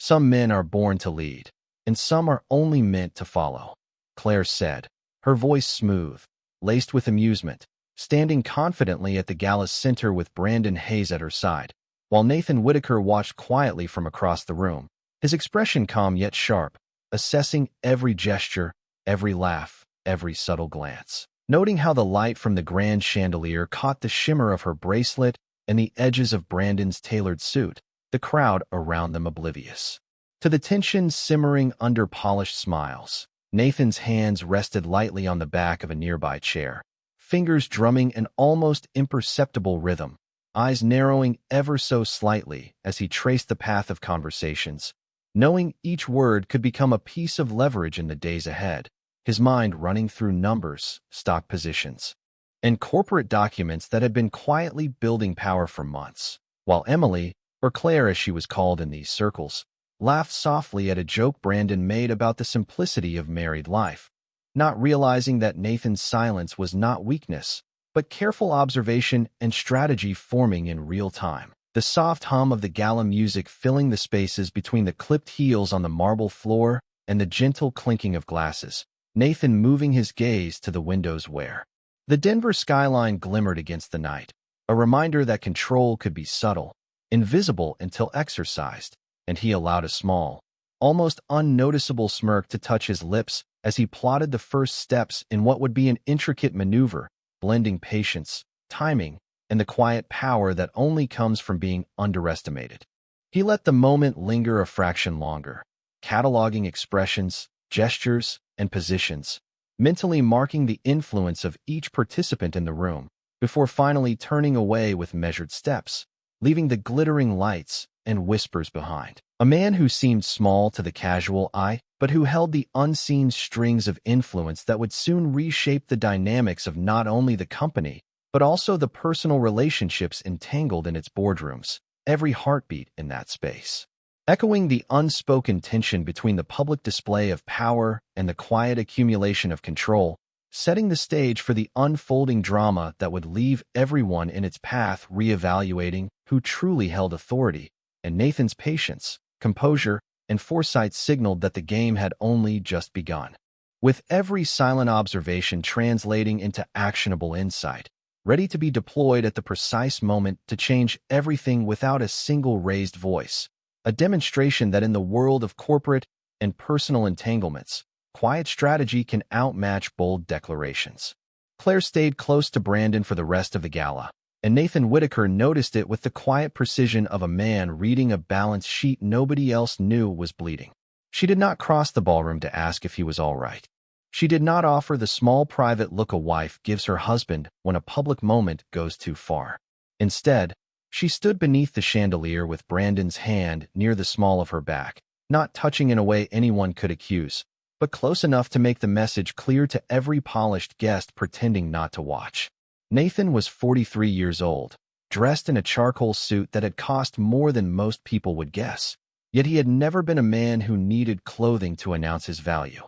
Some men are born to lead, and some are only meant to follow, Claire said, her voice smooth, laced with amusement, standing confidently at the gala's center with Brandon Hayes at her side, while Nathan Whitaker watched quietly from across the room, his expression calm yet sharp, assessing every gesture, every laugh, every subtle glance. Noting how the light from the grand chandelier caught the shimmer of her bracelet and the edges of Brandon's tailored suit, the crowd around them oblivious to the tension simmering under polished smiles. Nathan's hands rested lightly on the back of a nearby chair, fingers drumming an almost imperceptible rhythm, eyes narrowing ever so slightly as he traced the path of conversations, knowing each word could become a piece of leverage in the days ahead, his mind running through numbers, stock positions, and corporate documents that had been quietly building power for months, while Emily, or Claire as she was called in these circles, laughed softly at a joke Brandon made about the simplicity of married life, not realizing that Nathan's silence was not weakness, but careful observation and strategy forming in real time. The soft hum of the gala music filling the spaces between the clipped heels on the marble floor and the gentle clinking of glasses, Nathan moving his gaze to the windows where the Denver skyline glimmered against the night, a reminder that control could be subtle, invisible until exercised, and he allowed a small, almost unnoticeable smirk to touch his lips as he plotted the first steps in what would be an intricate maneuver, blending patience, timing, and the quiet power that only comes from being underestimated. He let the moment linger a fraction longer, cataloging expressions, gestures, and positions, mentally marking the influence of each participant in the room, before finally turning away with measured steps, leaving the glittering lights and whispers behind. A man who seemed small to the casual eye, but who held the unseen strings of influence that would soon reshape the dynamics of not only the company, but also the personal relationships entangled in its boardrooms, every heartbeat in that space. Echoing the unspoken tension between the public display of power and the quiet accumulation of control, setting the stage for the unfolding drama that would leave everyone in its path reevaluating who truly held authority, and Nathan's patience, composure, and foresight signaled that the game had only just begun. With every silent observation translating into actionable insight, ready to be deployed at the precise moment to change everything without a single raised voice, a demonstration that in the world of corporate and personal entanglements, quiet strategy can outmatch bold declarations. Claire stayed close to Brandon for the rest of the gala, and Nathan Whitaker noticed it with the quiet precision of a man reading a balance sheet nobody else knew was bleeding. She did not cross the ballroom to ask if he was all right. She did not offer the small private look a wife gives her husband when a public moment goes too far. Instead, she stood beneath the chandelier with Brandon's hand near the small of her back, not touching in a way anyone could accuse, but close enough to make the message clear to every polished guest pretending not to watch. Nathan was 43 years old, dressed in a charcoal suit that had cost more than most people would guess, yet he had never been a man who needed clothing to announce his value.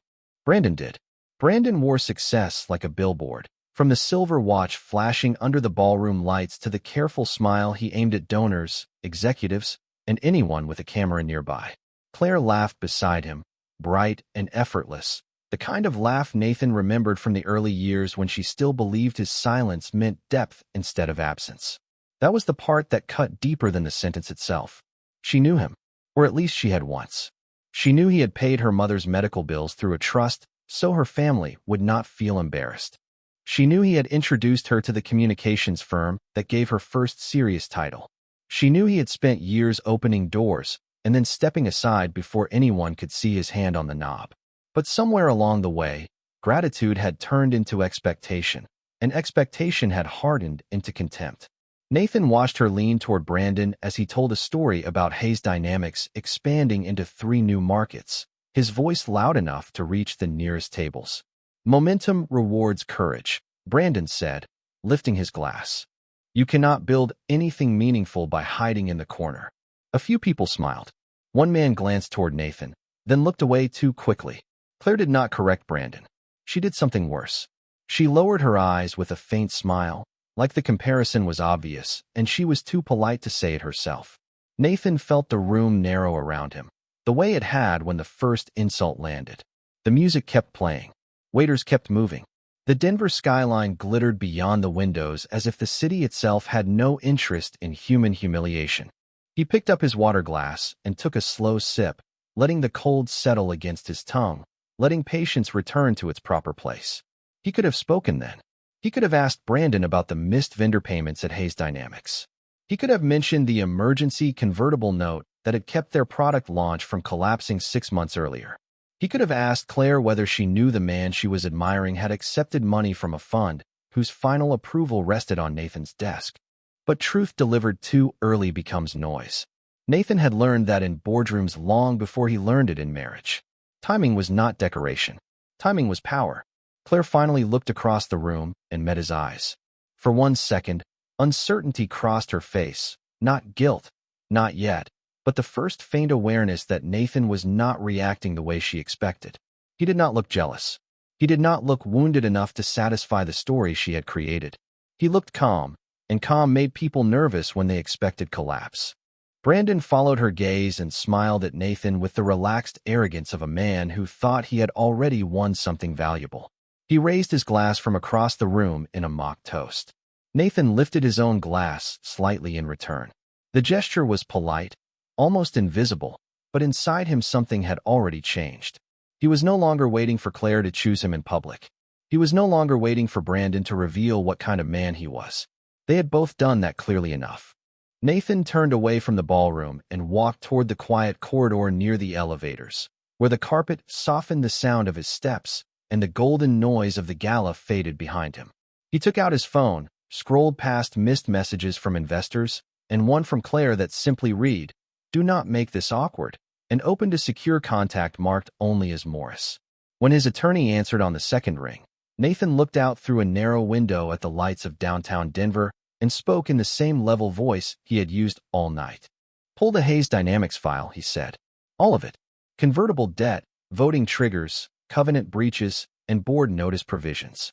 Brandon did. Brandon wore success like a billboard, from the silver watch flashing under the ballroom lights to the careful smile he aimed at donors, executives, and anyone with a camera nearby. Claire laughed beside him, bright and effortless, the kind of laugh Nathan remembered from the early years when she still believed his silence meant depth instead of absence. That was the part that cut deeper than the sentence itself. She knew him, or at least she had once. She knew he had paid her mother's medical bills through a trust so her family would not feel embarrassed. She knew he had introduced her to the communications firm that gave her first serious title. She knew he had spent years opening doors and then stepping aside before anyone could see his hand on the knob. But somewhere along the way, gratitude had turned into expectation, and expectation had hardened into contempt. Nathan watched her lean toward Brandon as he told a story about Hayes Dynamics expanding into 3 new markets, his voice loud enough to reach the nearest tables. Momentum rewards courage, Brandon said, lifting his glass. You cannot build anything meaningful by hiding in the corner. A few people smiled. One man glanced toward Nathan, then looked away too quickly. Claire did not correct Brandon. She did something worse. She lowered her eyes with a faint smile, like the comparison was obvious, and she was too polite to say it herself. Nathan felt the room narrow around him. the way it had when the first insult landed. The music kept playing. Waiters kept moving. The Denver skyline glittered beyond the windows as if the city itself had no interest in human humiliation. He picked up his water glass and took a slow sip, letting the cold settle against his tongue, letting patience return to its proper place. He could have spoken then. He could have asked Brandon about the missed vendor payments at Hayes Dynamics. He could have mentioned the emergency convertible note that had kept their product launch from collapsing 6 months earlier. He could have asked Claire whether she knew the man she was admiring had accepted money from a fund whose final approval rested on Nathan's desk. But truth delivered too early becomes noise. Nathan had learned that in boardrooms long before he learned it in marriage. Timing was not decoration. Timing was power. Claire finally looked across the room and met his eyes. For 1 second, uncertainty crossed her face. Not guilt, not yet, but the first faint awareness that Nathan was not reacting the way she expected. He did not look jealous. He did not look wounded enough to satisfy the story she had created. He looked calm, and calm made people nervous when they expected collapse. Brandon followed her gaze and smiled at Nathan with the relaxed arrogance of a man who thought he had already won something valuable. He raised his glass from across the room in a mock toast. Nathan lifted his own glass slightly in return. The gesture was polite, almost invisible, but inside him something had already changed. He was no longer waiting for Claire to choose him in public. He was no longer waiting for Brandon to reveal what kind of man he was. They had both done that clearly enough. Nathan turned away from the ballroom and walked toward the quiet corridor near the elevators, where the carpet softened the sound of his steps and the golden noise of the gala faded behind him. He took out his phone, scrolled past missed messages from investors, and one from Claire that simply read, "Do not make this awkward," and opened a secure contact marked only as Morris. When his attorney answered on the second ring, Nathan looked out through a narrow window at the lights of downtown Denver and spoke in the same level voice he had used all night. "Pull the Hayes Dynamics file," he said. "All of it. Convertible debt, voting triggers, covenant breaches, and board notice provisions."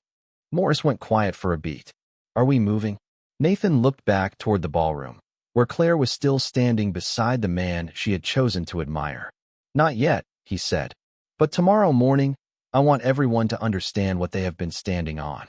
Morris went quiet for a beat. "Are we moving?" Nathan looked back toward the ballroom, where Claire was still standing beside the man she had chosen to admire. "Not yet," he said. "But tomorrow morning, I want everyone to understand what they have been standing on."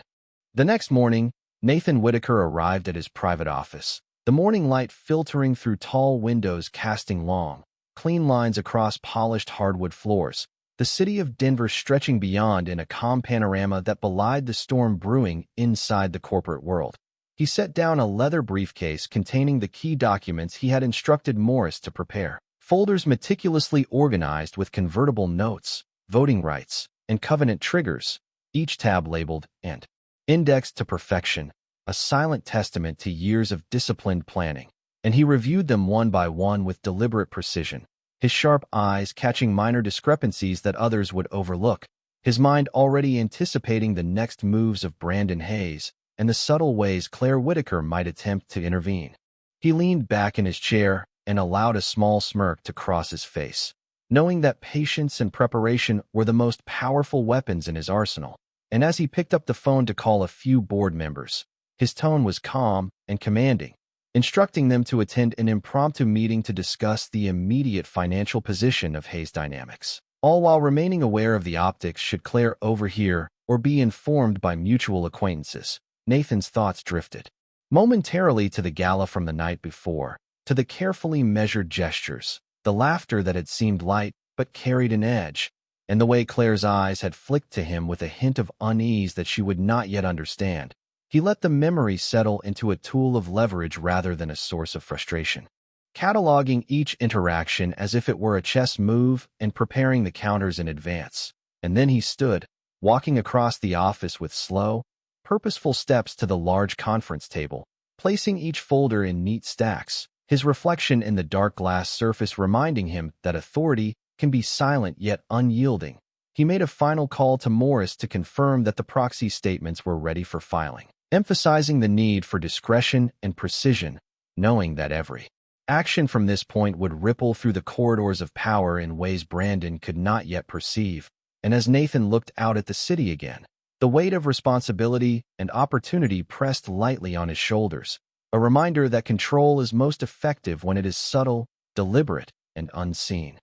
The next morning, Nathan Whitaker arrived at his private office, the morning light filtering through tall windows casting long, clean lines across polished hardwood floors, the city of Denver stretching beyond in a calm panorama that belied the storm brewing inside the corporate world. He set down a leather briefcase containing the key documents he had instructed Morris to prepare, folders meticulously organized with convertible notes, voting rights, and covenant triggers, each tab labeled and indexed to perfection, a silent testament to years of disciplined planning, and he reviewed them one by one with deliberate precision, his sharp eyes catching minor discrepancies that others would overlook, his mind already anticipating the next moves of Brandon Hayes and the subtle ways Claire Whitaker might attempt to intervene. He leaned back in his chair and allowed a small smirk to cross his face, knowing that patience and preparation were the most powerful weapons in his arsenal. And as he picked up the phone to call a few board members, his tone was calm and commanding, instructing them to attend an impromptu meeting to discuss the immediate financial position of Hayes Dynamics, all while remaining aware of the optics should Claire overhear or be informed by mutual acquaintances. Nathan's thoughts drifted momentarily to the gala from the night before, to the carefully measured gestures, the laughter that had seemed light but carried an edge, and the way Claire's eyes had flicked to him with a hint of unease that she would not yet understand. He let the memory settle into a tool of leverage rather than a source of frustration, cataloging each interaction as if it were a chess move and preparing the counters in advance. And then he stood, walking across the office with slow, purposeful steps to the large conference table, placing each folder in neat stacks, his reflection in the dark glass surface reminding him that authority can be silent yet unyielding. He made a final call to Morris to confirm that the proxy statements were ready for filing, emphasizing the need for discretion and precision, knowing that every action from this point would ripple through the corridors of power in ways Brandon could not yet perceive. And as Nathan looked out at the city again, the weight of responsibility and opportunity pressed lightly on his shoulders, a reminder that control is most effective when it is subtle, deliberate, and unseen.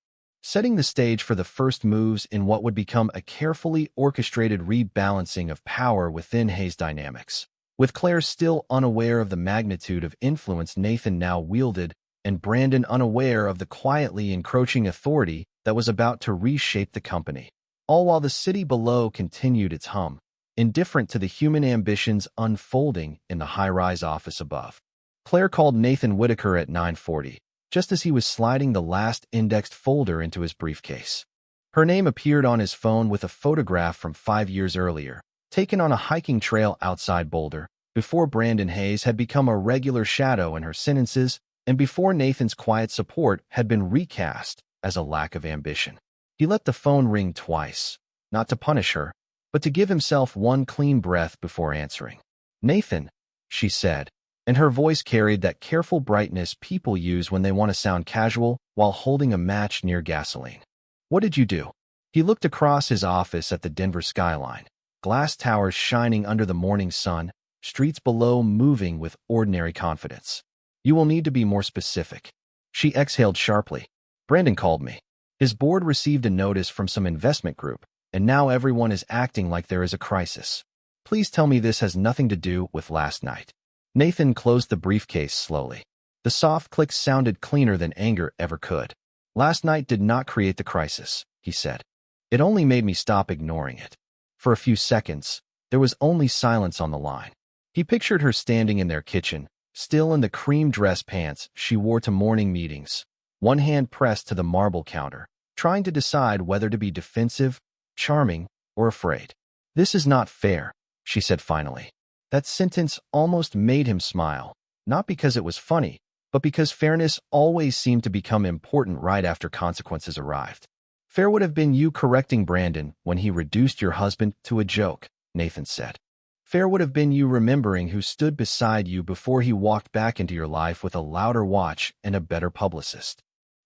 setting the stage for the first moves in what would become a carefully orchestrated rebalancing of power within Hayes Dynamics. With Claire still unaware of the magnitude of influence Nathan now wielded, and Brandon unaware of the quietly encroaching authority that was about to reshape the company, all while the city below continued its hum, indifferent to the human ambitions unfolding in the high-rise office above. Claire called Nathan Whitaker at 9:40, just as he was sliding the last indexed folder into his briefcase. Her name appeared on his phone with a photograph from 5 years earlier, taken on a hiking trail outside Boulder, before Brandon Hayes had become a regular shadow in her sentences, and before Nathan's quiet support had been recast as a lack of ambition. He let the phone ring twice, not to punish her, but to give himself one clean breath before answering. "Nathan," she said, and her voice carried that careful brightness people use when they want to sound casual while holding a match near gasoline. "What did you do?" He looked across his office at the Denver skyline, glass towers shining under the morning sun, streets below moving with ordinary confidence. "You will need to be more specific." She exhaled sharply. "Brandon called me. His board received a notice from some investment group, and now everyone is acting like there is a crisis. Please tell me this has nothing to do with last night." Nathan closed the briefcase slowly. The soft click sounded cleaner than anger ever could. "Last night did not create the crisis," he said. "It only made me stop ignoring it." For a few seconds, there was only silence on the line. He pictured her standing in their kitchen, still in the cream dress pants she wore to morning meetings, one hand pressed to the marble counter, trying to decide whether to be defensive, charming, or afraid. "This is not fair," she said finally. That sentence almost made him smile, not because it was funny, but because fairness always seemed to become important right after consequences arrived. "Fair would have been you correcting Brandon when he reduced your husband to a joke," Nathan said. "Fair would have been you remembering who stood beside you before he walked back into your life with a louder watch and a better publicist."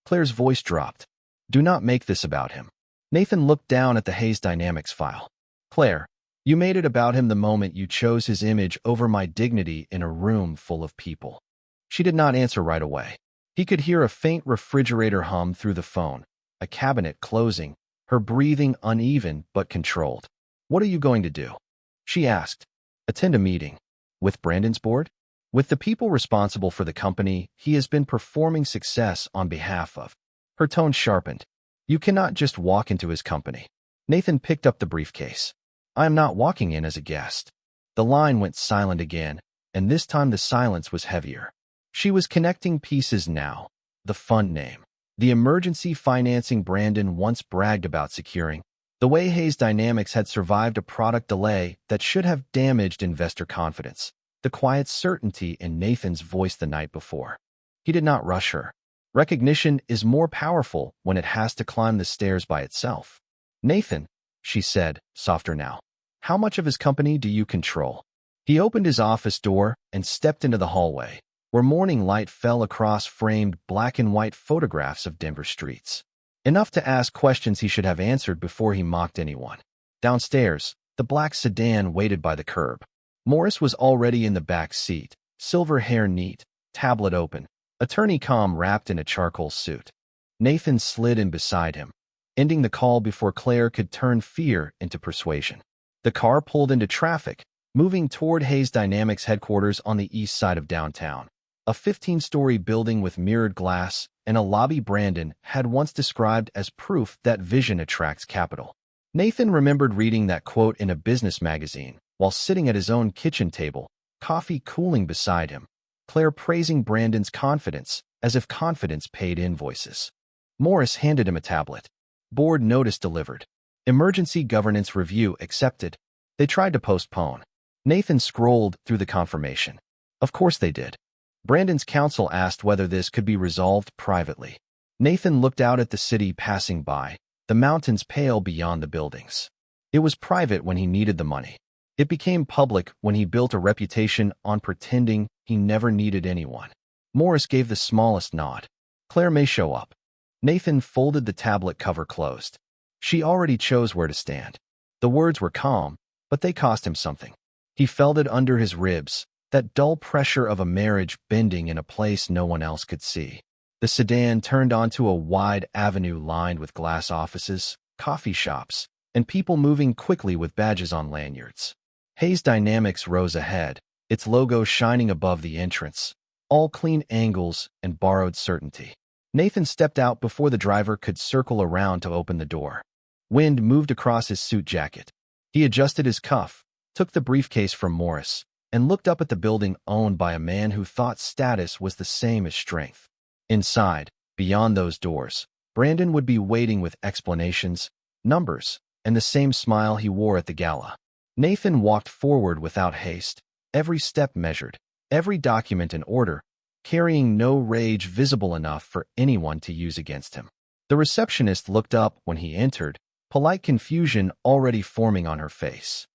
Claire's voice dropped. "Do not make this about him." Nathan looked down at the Hayes Dynamics file. "Claire, you made it about him the moment you chose his image over my dignity in a room full of people." She did not answer right away. He could hear a faint refrigerator hum through the phone, a cabinet closing, her breathing uneven but controlled. "What are you going to do?" she asked. "Attend a meeting." "With Brandon's board?" "With the people responsible for the company he has been performing success on behalf of." Her tone sharpened. "You cannot just walk into his company." Nathan picked up the briefcase. "I am not walking in as a guest." The line went silent again, and this time the silence was heavier. She was connecting pieces now. The fund name, the emergency financing Brandon once bragged about securing, the way Hayes Dynamics had survived a product delay that should have damaged investor confidence, the quiet certainty in Nathan's voice the night before. He did not rush her. Recognition is more powerful when it has to climb the stairs by itself. "Nathan," she said, softer now, "how much of his company do you control?" He opened his office door and stepped into the hallway, where morning light fell across framed black and white photographs of Denver streets. Enough to ask questions he should have answered before he mocked anyone. Downstairs, the black sedan waited by the curb. Morris was already in the back seat, silver hair neat, tablet open, attorney calm wrapped in a charcoal suit. Nathan slid in beside him, ending the call before Claire could turn fear into persuasion. The car pulled into traffic, moving toward Hayes Dynamics headquarters on the east side of downtown, a 15-story building with mirrored glass and a lobby Brandon had once described as proof that vision attracts capital. Nathan remembered reading that quote in a business magazine while sitting at his own kitchen table, coffee cooling beside him, Claire praising Brandon's confidence as if confidence paid invoices. Morris handed him a tablet. "Board notice delivered. Emergency governance review accepted." They tried to postpone. Nathan scrolled through the confirmation. Of course they did. Brandon's counsel asked whether this could be resolved privately. Nathan looked out at the city passing by, the mountains pale beyond the buildings. It was private when he needed the money. It became public when he built a reputation on pretending he never needed anyone. Morris gave the smallest nod. "Claire may show up." Nathan folded the tablet cover closed. She already chose where to stand. The words were calm, but they cost him something. He felt it under his ribs, that dull pressure of a marriage bending in a place no one else could see. The sedan turned onto a wide avenue lined with glass offices, coffee shops, and people moving quickly with badges on lanyards. Hayes Dynamics rose ahead, its logo shining above the entrance, all clean angles and borrowed certainty. Nathan stepped out before the driver could circle around to open the door. Wind moved across his suit jacket. He adjusted his cuff, took the briefcase from Morris, and looked up at the building owned by a man who thought status was the same as strength. Inside, beyond those doors, Brandon would be waiting with explanations, numbers, and the same smile he wore at the gala. Nathan walked forward without haste, every step measured, every document in order, carrying no rage visible enough for anyone to use against him. The receptionist looked up when he entered, polite confusion already forming on her face.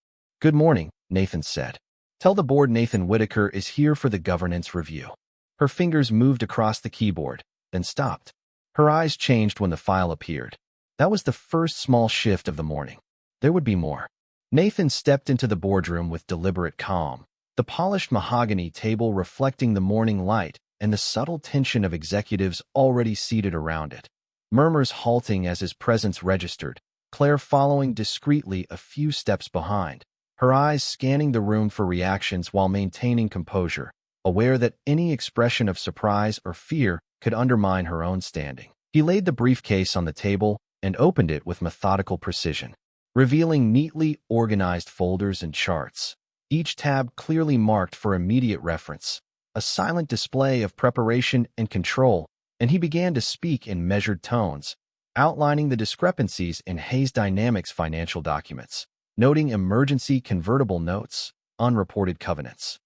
"Good morning," Nathan said. "Tell the board Nathan Whitaker is here for the governance review." Her fingers moved across the keyboard, then stopped. Her eyes changed when the file appeared. That was the first small shift of the morning. There would be more. Nathan stepped into the boardroom with deliberate calm, the polished mahogany table reflecting the morning light and the subtle tension of executives already seated around it. Murmurs halting as his presence registered, Claire following discreetly a few steps behind, her eyes scanning the room for reactions while maintaining composure, aware that any expression of surprise or fear could undermine her own standing. He laid the briefcase on the table and opened it with methodical precision, revealing neatly organized folders and charts, each tab clearly marked for immediate reference, a silent display of preparation and control, and he began to speak in measured tones, outlining the discrepancies in Hayes Dynamics' financial documents, noting emergency convertible notes, unreported covenants,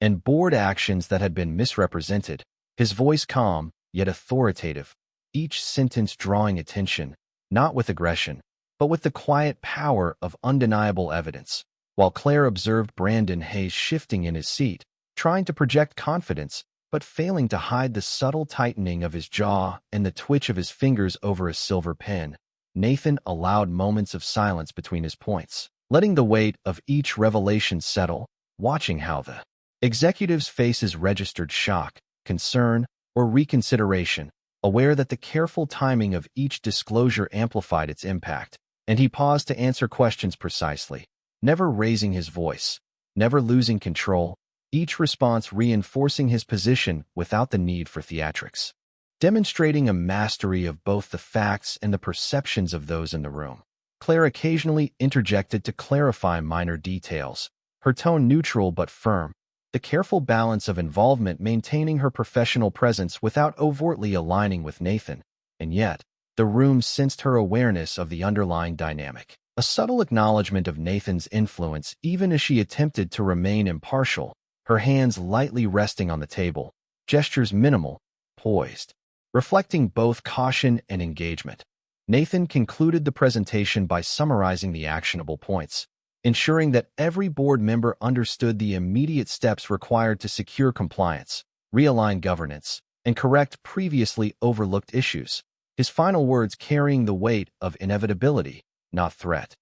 and board actions that had been misrepresented, his voice calm, yet authoritative, each sentence drawing attention, not with aggression, but with the quiet power of undeniable evidence, while Claire observed Brandon Hayes shifting in his seat, trying to project confidence, but failing to hide the subtle tightening of his jaw and the twitch of his fingers over a silver pen. Nathan allowed moments of silence between his points, letting the weight of each revelation settle, watching how the executives' faces registered shock, concern, or reconsideration, aware that the careful timing of each disclosure amplified its impact, and he paused to answer questions precisely, never raising his voice, never losing control, each response reinforcing his position without the need for theatrics, demonstrating a mastery of both the facts and the perceptions of those in the room. Claire occasionally interjected to clarify minor details, her tone neutral but firm, the careful balance of involvement maintaining her professional presence without overtly aligning with Nathan, and yet, the room sensed her awareness of the underlying dynamic, a subtle acknowledgement of Nathan's influence even as she attempted to remain impartial, her hands lightly resting on the table, gestures minimal, poised, reflecting both caution and engagement. Nathan concluded the presentation by summarizing the actionable points, ensuring that every board member understood the immediate steps required to secure compliance, realign governance, and correct previously overlooked issues, his final words carrying the weight of inevitability, not threat.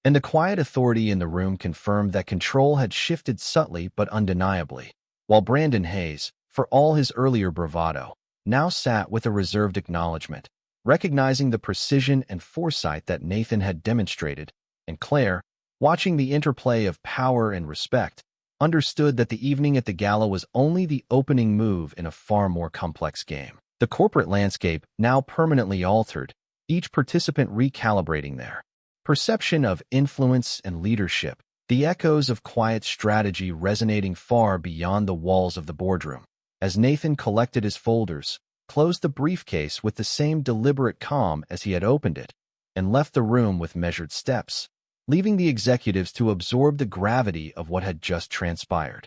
And the quiet authority in the room confirmed that control had shifted subtly but undeniably, while Brandon Hayes, for all his earlier bravado, now sat with a reserved acknowledgement, recognizing the precision and foresight that Nathan had demonstrated, and Claire, watching the interplay of power and respect, understood that the evening at the gala was only the opening move in a far more complex game. The corporate landscape now permanently altered, each participant recalibrating their perception of influence and leadership, the echoes of quiet strategy resonating far beyond the walls of the boardroom. As Nathan collected his folders, closed the briefcase with the same deliberate calm as he had opened it, and left the room with measured steps, leaving the executives to absorb the gravity of what had just transpired.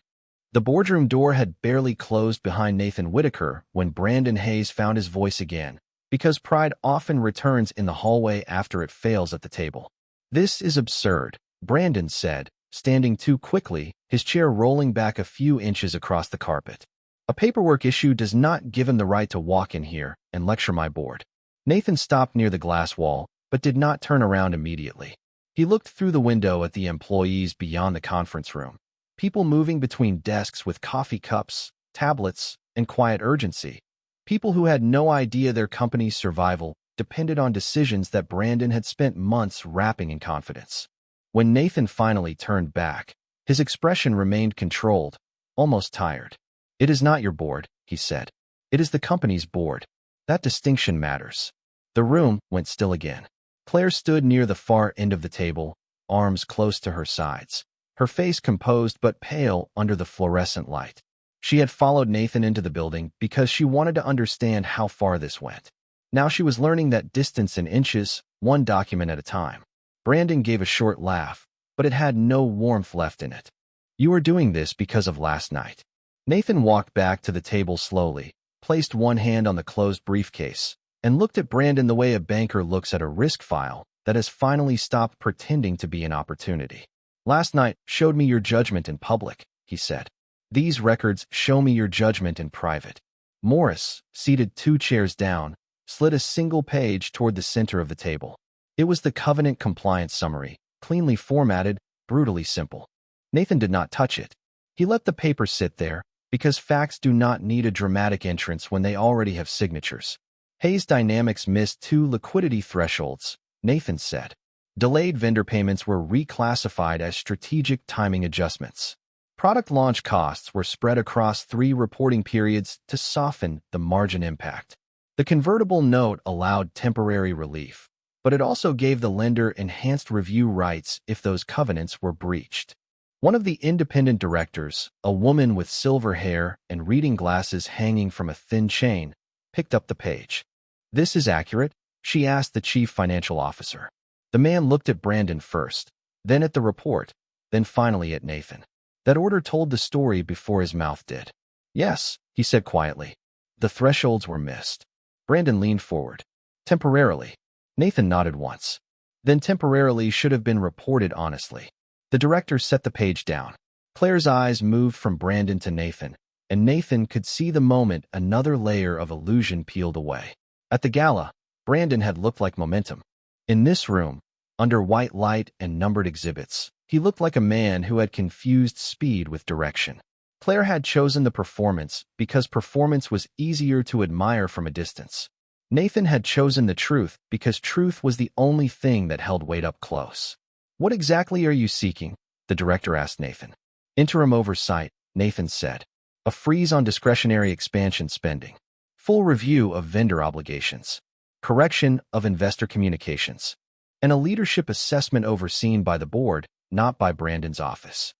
The boardroom door had barely closed behind Nathan Whitaker when Brandon Hayes found his voice again, because pride often returns in the hallway after it fails at the table. "This is absurd," Brandon said, standing too quickly, his chair rolling back a few inches across the carpet. "A paperwork issue does not give him the right to walk in here and lecture my board." Nathan stopped near the glass wall, but did not turn around immediately. He looked through the window at the employees beyond the conference room, people moving between desks with coffee cups, tablets, and quiet urgency, People who had no idea their company's survival depended on decisions that Brandon had spent months wrapping in confidence. When Nathan finally turned back, his expression remained controlled, almost tired. "It is not your board," he said. "It is the company's board. That distinction matters." The room went still again. Claire stood near the far end of the table, arms close to her sides, her face composed but pale under the fluorescent light. She had followed Nathan into the building because she wanted to understand how far this went. Now she was learning that distance in inches, one document at a time. Brandon gave a short laugh, but it had no warmth left in it. "You are doing this because of last night." Nathan walked back to the table slowly, placed one hand on the closed briefcase, and looked at Brandon the way a banker looks at a risk file that has finally stopped pretending to be an opportunity. "Last night showed me your judgment in public," he said. "These records show me your judgment in private." Morris, seated 2 chairs down, slid a single page toward the center of the table. It was the covenant compliance summary, cleanly formatted, brutally simple. Nathan did not touch it. He let the paper sit there, because facts do not need a dramatic entrance when they already have signatures. Hayes Dynamics missed 2 liquidity thresholds, Nathan said. Delayed vendor payments were reclassified as strategic timing adjustments. Product launch costs were spread across 3 reporting periods to soften the margin impact. The convertible note allowed temporary relief, but it also gave the lender enhanced review rights if those covenants were breached. One of the independent directors, a woman with silver hair and reading glasses hanging from a thin chain, picked up the page. "This is accurate?" she asked the chief financial officer. The man looked at Brandon first, then at the report, then finally at Nathan. That order told the story before his mouth did. "Yes," he said quietly. "The thresholds were missed." Brandon leaned forward. "Temporarily." Nathan nodded once. "Then temporarily should have been reported honestly." The director set the page down. Claire's eyes moved from Brandon to Nathan, and Nathan could see the moment another layer of illusion peeled away. At the gala, Brandon had looked like momentum. In this room, under white light and numbered exhibits, he looked like a man who had confused speed with direction. Claire had chosen the performance because performance was easier to admire from a distance. Nathan had chosen the truth because truth was the only thing that held weight up close. "What exactly are you seeking?" the director asked Nathan. "Interim oversight," Nathan said. "A freeze on discretionary expansion spending. Full review of vendor obligations. Correction of investor communications. And a leadership assessment overseen by the board, not by Brandon's office."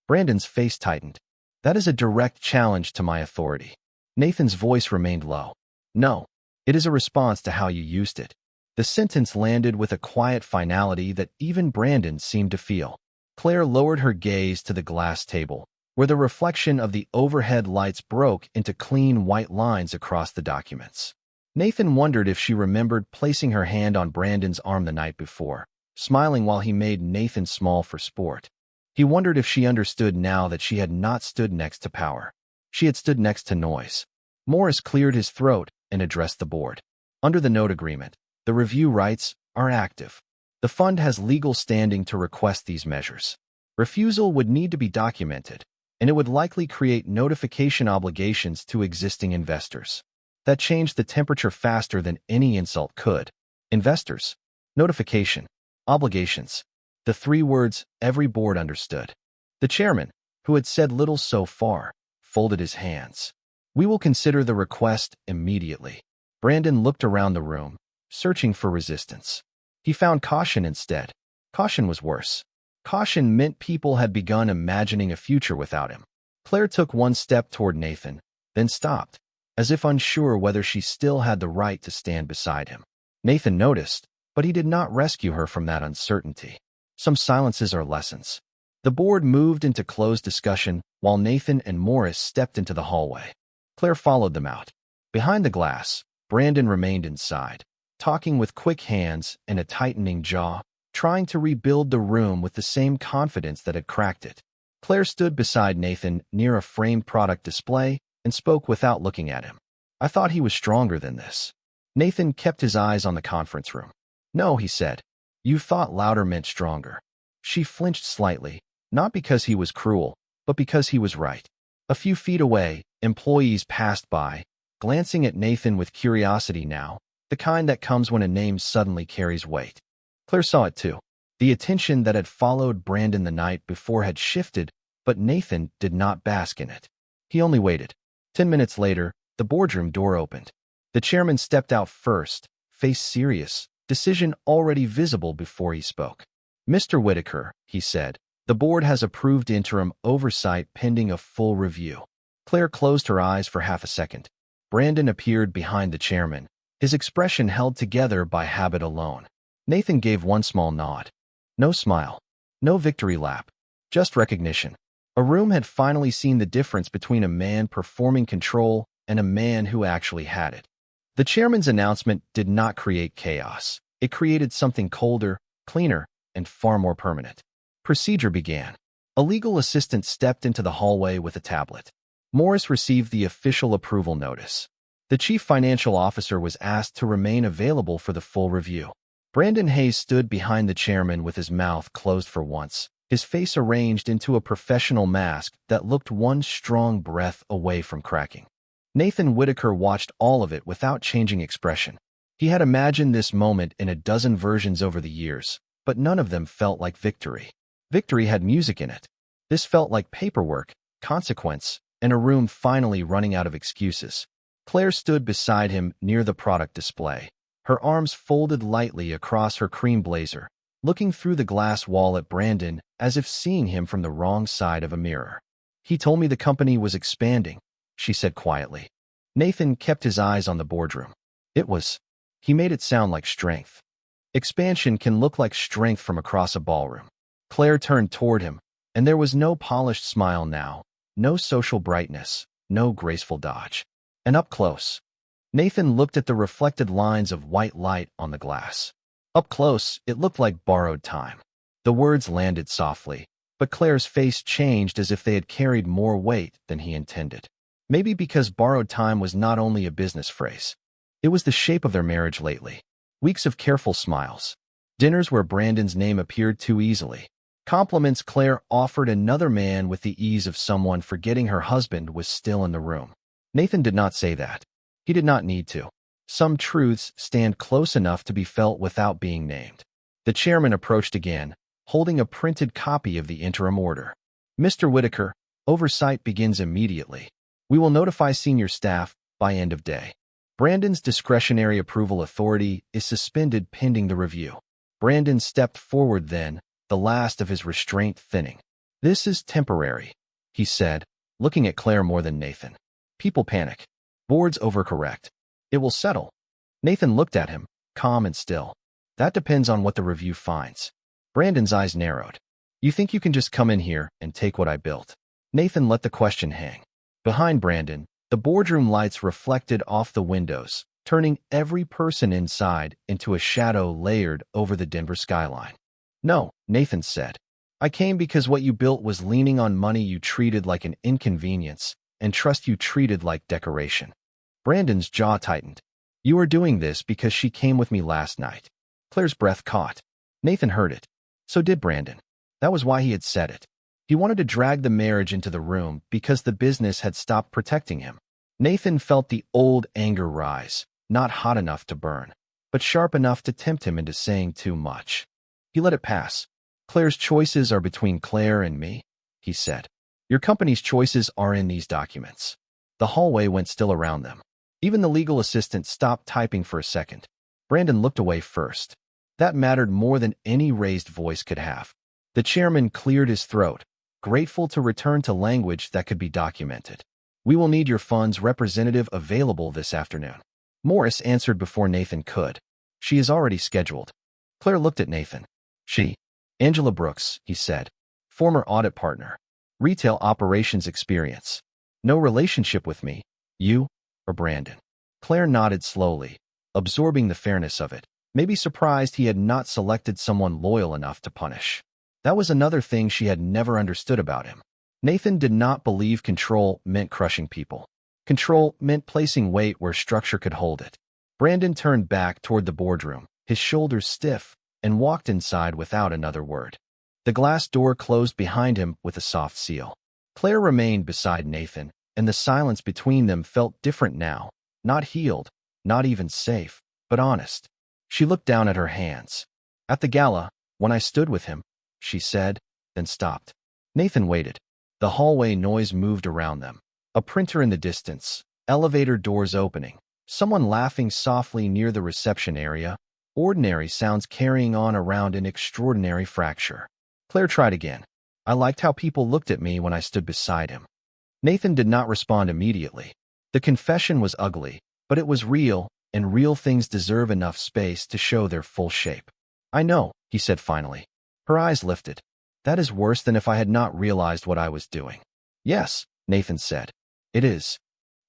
Brandon's face tightened. "That is a direct challenge to my authority." Nathan's voice remained low. "No, it is a response to how you used it." The sentence landed with a quiet finality that even Brandon seemed to feel. Claire lowered her gaze to the glass table, where the reflection of the overhead lights broke into clean white lines across the documents. Nathan wondered if she remembered placing her hand on Brandon's arm the night before, smiling while he made Nathan small for sport. He wondered if she understood now that she had not stood next to power. She had stood next to noise. Morris cleared his throat and addressed the board. "Under the note agreement, the review rights are active. The fund has legal standing to request these measures. Refusal would need to be documented, and it would likely create notification obligations to existing investors. That changed the temperature faster than any insult could. Investors, notification, obligations. The 3 words every board understood. The chairman, who had said little so far, folded his hands. "We will consider the request immediately." Brandon looked around the room, searching for resistance. He found caution instead. Caution was worse. Caution meant people had begun imagining a future without him. Claire took one step toward Nathan, then stopped, as if unsure whether she still had the right to stand beside him. Nathan noticed, but he did not rescue her from that uncertainty. Some silences are lessons. The board moved into closed discussion while Nathan and Morris stepped into the hallway. Claire followed them out. Behind the glass, Brandon remained inside, talking with quick hands and a tightening jaw, trying to rebuild the room with the same confidence that had cracked it. Claire stood beside Nathan near a framed product display and spoke without looking at him. "I thought he was stronger than this." Nathan kept his eyes on the conference room. "No," he said. "You thought louder meant stronger." She flinched slightly, not because he was cruel, but because he was right. A few feet away, employees passed by, glancing at Nathan with curiosity now, the kind that comes when a name suddenly carries weight. Claire saw it too. The attention that had followed Brandon the night before had shifted, but Nathan did not bask in it. He only waited. 10 minutes later, the boardroom door opened. The chairman stepped out first, face serious, decision already visible before he spoke. "Mr. Whitaker," he said, "the board has approved interim oversight pending a full review." Claire closed her eyes for half a second. Brandon appeared behind the chairman, his expression held together by habit alone. Nathan gave one small nod. No smile. No victory lap. Just recognition. A room had finally seen the difference between a man performing control and a man who actually had it. The chairman's announcement did not create chaos. It created something colder, cleaner, and far more permanent. Procedure began. A legal assistant stepped into the hallway with a tablet. Morris received the official approval notice. The chief financial officer was asked to remain available for the full review. Brandon Hayes stood behind the chairman with his mouth closed for once, his face arranged into a professional mask that looked one strong breath away from cracking. Nathan Whitaker watched all of it without changing expression. He had imagined this moment in a dozen versions over the years, but none of them felt like victory. Victory had music in it. This felt like paperwork, consequence, and a room finally running out of excuses. Claire stood beside him near the product display, her arms folded lightly across her cream blazer, looking through the glass wall at Brandon as if seeing him from the wrong side of a mirror. "He told me the company was expanding," she said quietly. Nathan kept his eyes on the boardroom. He made it sound like strength. Expansion can look like strength from across a ballroom. Claire turned toward him, and there was no polished smile now, no social brightness, no graceful dodge. And up close, Nathan looked at the reflected lines of white light on the glass. Up close, it looked like borrowed time. The words landed softly, but Claire's face changed as if they had carried more weight than he intended. Maybe because borrowed time was not only a business phrase. It was the shape of their marriage lately. Weeks of careful smiles. Dinners where Brandon's name appeared too easily. Compliments Claire offered another man with the ease of someone forgetting her husband was still in the room. Nathan did not say that. He did not need to. Some truths stand close enough to be felt without being named. The chairman approached again, holding a printed copy of the interim order. "Mr. Whitaker, oversight begins immediately. We will notify senior staff by end of day. Brandon's discretionary approval authority is suspended pending the review." Brandon stepped forward then, the last of his restraint thinning. "This is temporary," he said, looking at Claire more than Nathan. "People panic. Boards overcorrect. It will settle." Nathan looked at him, calm and still. "That depends on what the review finds." Brandon's eyes narrowed. "You think you can just come in here and take what I built?" Nathan let the question hang. Behind Brandon, the boardroom lights reflected off the windows, turning every person inside into a shadow layered over the Denver skyline. "No," Nathan said. "I came because what you built was leaning on money you treated like an inconvenience and trust you treated like decoration." Brandon's jaw tightened. "You are doing this because she came with me last night." Claire's breath caught. Nathan heard it. So did Brandon. That was why he had said it. He wanted to drag the marriage into the room because the business had stopped protecting him. Nathan felt the old anger rise, not hot enough to burn, but sharp enough to tempt him into saying too much. He let it pass. "Claire's choices are between Claire and me," he said. "Your company's choices are in these documents." The hallway went still around them. Even the legal assistant stopped typing for a second. Brandon looked away first. That mattered more than any raised voice could have. The chairman cleared his throat, grateful to return to language that could be documented. "We will need your fund's representative available this afternoon." Morris answered before Nathan could. "She is already scheduled." Claire looked at Nathan. "She?" "Angela Brooks," he said. "Former audit partner. Retail operations experience. No relationship with me, you, or Brandon." Claire nodded slowly, absorbing the fairness of it, maybe surprised he had not selected someone loyal enough to punish. That was another thing she had never understood about him. Nathan did not believe control meant crushing people. Control meant placing weight where structure could hold it. Brandon turned back toward the boardroom, his shoulders stiff, and walked inside without another word. The glass door closed behind him with a soft seal. Claire remained beside Nathan, and the silence between them felt different now, Not healed, not even safe, but honest. She looked down at her hands. At the gala, when I stood with him, she said, then stopped. Nathan waited. The hallway noise moved around them. A printer in the distance, elevator doors opening, someone laughing softly near the reception area, ordinary sounds carrying on around an extraordinary fracture. Claire tried again. I liked how people looked at me when I stood beside him. Nathan did not respond immediately. The confession was ugly, but it was real, and real things deserve enough space to show their full shape. I know, he said finally. Her eyes lifted. That is worse than if I had not realized what I was doing. Yes, Nathan said. It is.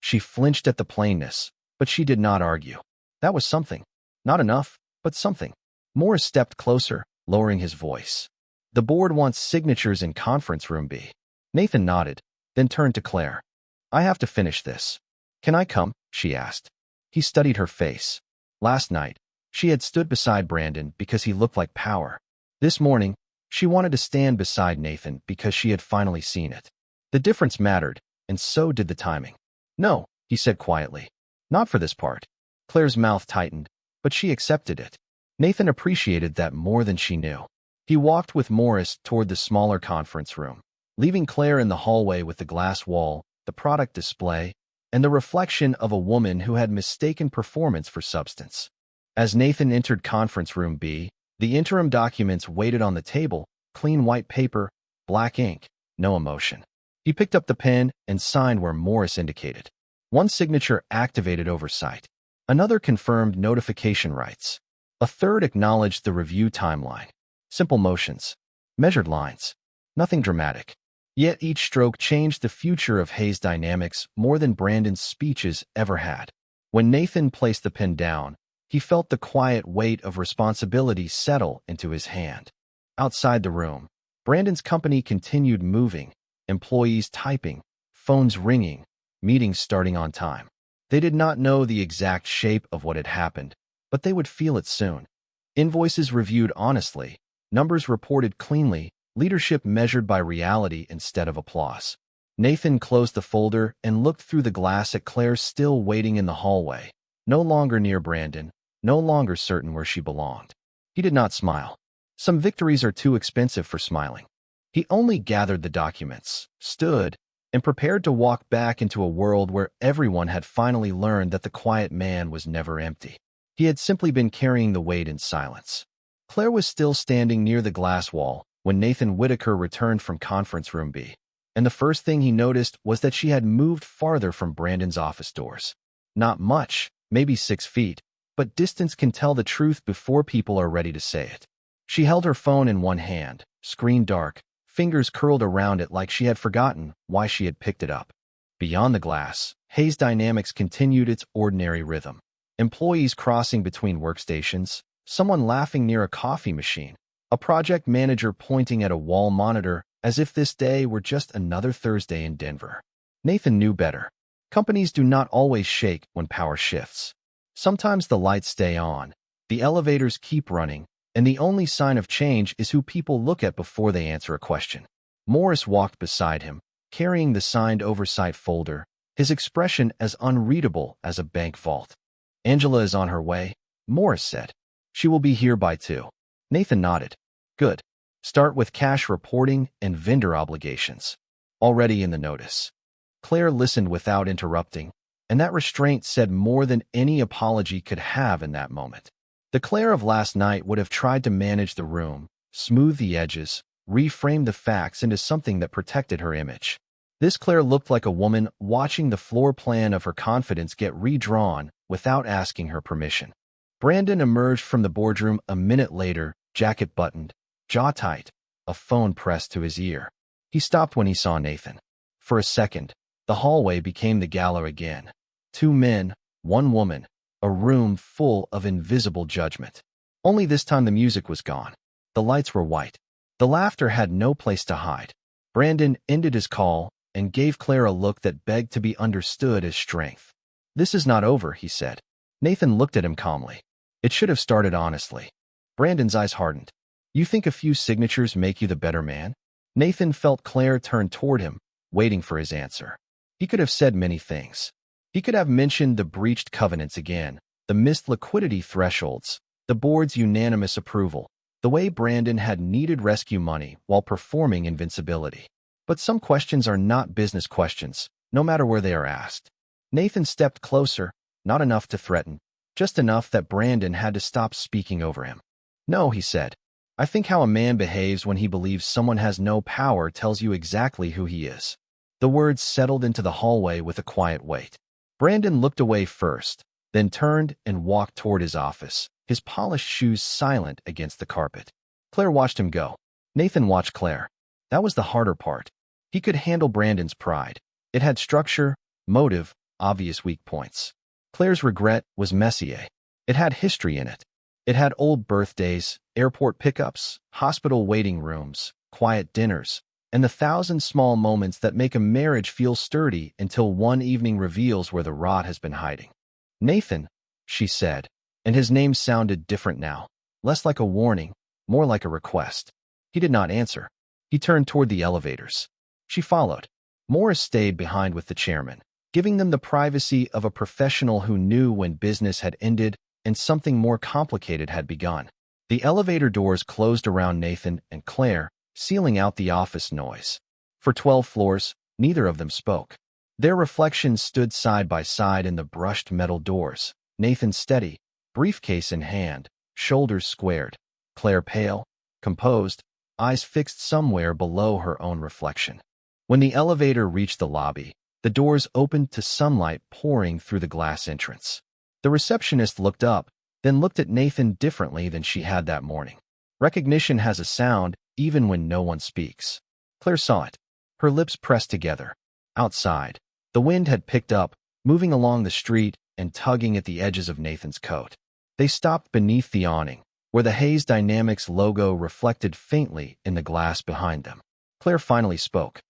She flinched at the plainness, but she did not argue. That was something. Not enough, but something. Morris stepped closer, lowering his voice. The board wants signatures in conference room B. Nathan nodded, then turned to Claire. I have to finish this. Can I come? She asked. He studied her face. Last night, she had stood beside Brandon because he looked like power. This morning, she wanted to stand beside Nathan because she had finally seen it. The difference mattered, and so did the timing. No, he said quietly. Not for this part. Claire's mouth tightened, but she accepted it. Nathan appreciated that more than she knew. He walked with Morris toward the smaller conference room, leaving Claire in the hallway with the glass wall, the product display, and the reflection of a woman who had mistaken performance for substance. As Nathan entered conference room B, the interim documents waited on the table, clean white paper, black ink, no emotion. He picked up the pen and signed where Morris indicated. One signature activated oversight. Another confirmed notification rights. A third acknowledged the review timeline. Simple motions. Measured lines. Nothing dramatic. Yet each stroke changed the future of Hayes Dynamics more than Brandon's speeches ever had. When Nathan placed the pen down, he felt the quiet weight of responsibility settle into his hand. Outside the room, Brandon's company continued moving, employees typing, phones ringing, meetings starting on time. They did not know the exact shape of what had happened, but they would feel it soon. Invoices reviewed honestly, numbers reported cleanly, leadership measured by reality instead of applause. Nathan closed the folder and looked through the glass at Claire still waiting in the hallway, no longer near Brandon, no longer certain where she belonged. He did not smile. Some victories are too expensive for smiling. He only gathered the documents, stood, and prepared to walk back into a world where everyone had finally learned that the quiet man was never empty. He had simply been carrying the weight in silence. Claire was still standing near the glass wall when Nathan Whitaker returned from conference room B, and the first thing he noticed was that she had moved farther from Brandon's office doors. Not much, maybe 6 feet, but distance can tell the truth before people are ready to say it. She held her phone in one hand, screen dark, fingers curled around it like she had forgotten why she had picked it up. Beyond the glass, Hayes Dynamics continued its ordinary rhythm. Employees crossing between workstations, someone laughing near a coffee machine, a project manager pointing at a wall monitor as if this day were just another Thursday in Denver. Nathan knew better. Companies do not always shake when power shifts. Sometimes the lights stay on, the elevators keep running, and the only sign of change is who people look at before they answer a question. Morris walked beside him, carrying the signed oversight folder, his expression as unreadable as a bank vault. Angela is on her way, Morris said. She will be here by 2. Nathan nodded. Good. Start with cash reporting and vendor obligations. Already in the notice. Claire listened without interrupting, and that restraint said more than any apology could have in that moment. The Claire of last night would have tried to manage the room, smooth the edges, reframe the facts into something that protected her image. This Claire looked like a woman watching the floor plan of her confidence get redrawn without asking her permission. Brandon emerged from the boardroom a minute later, jacket buttoned, jaw tight, a phone pressed to his ear. He stopped when he saw Nathan. For a second, the hallway became the gala again. 2 men, 1 woman, a room full of invisible judgment. Only this time the music was gone. The lights were white. The laughter had no place to hide. Brandon ended his call and gave Claire a look that begged to be understood as strength. This is not over, he said. Nathan looked at him calmly. It should have started honestly. Brandon's eyes hardened. You think a few signatures make you the better man? Nathan felt Claire turn toward him, waiting for his answer. He could have said many things. He could have mentioned the breached covenants again, the missed liquidity thresholds, the board's unanimous approval, the way Brandon had needed rescue money while performing invincibility. But some questions are not business questions, no matter where they are asked. Nathan stepped closer, not enough to threaten, just enough that Brandon had to stop speaking over him. "No," he said. "I think how a man behaves when he believes someone has no power tells you exactly who he is." The words settled into the hallway with a quiet weight. Brandon looked away first, then turned and walked toward his office, his polished shoes silent against the carpet. Claire watched him go. Nathan watched Claire. That was the harder part. He could handle Brandon's pride. It had structure, motive, obvious weak points. Claire's regret was messier. It had history in it. It had old birthdays, airport pickups, hospital waiting rooms, quiet dinners, and the thousand small moments that make a marriage feel sturdy until one evening reveals where the rot has been hiding. "Nathan," she said, and his name sounded different now, less like a warning, more like a request. He did not answer. He turned toward the elevators. She followed. Morris stayed behind with the chairman, giving them the privacy of a professional who knew when business had ended and something more complicated had begun. The elevator doors closed around Nathan and Claire, sealing out the office noise. For 12 floors, neither of them spoke. Their reflections stood side by side in the brushed metal doors, Nathan steady, briefcase in hand, shoulders squared, Claire pale, composed, eyes fixed somewhere below her own reflection. When the elevator reached the lobby, the doors opened to sunlight pouring through the glass entrance. The receptionist looked up, then looked at Nathan differently than she had that morning. Recognition has a sound, even when no one speaks. Claire saw it. Her lips pressed together. Outside, the wind had picked up, moving along the street and tugging at the edges of Nathan's coat. They stopped beneath the awning, where the Haze Dynamics logo reflected faintly in the glass behind them. Claire finally spoke.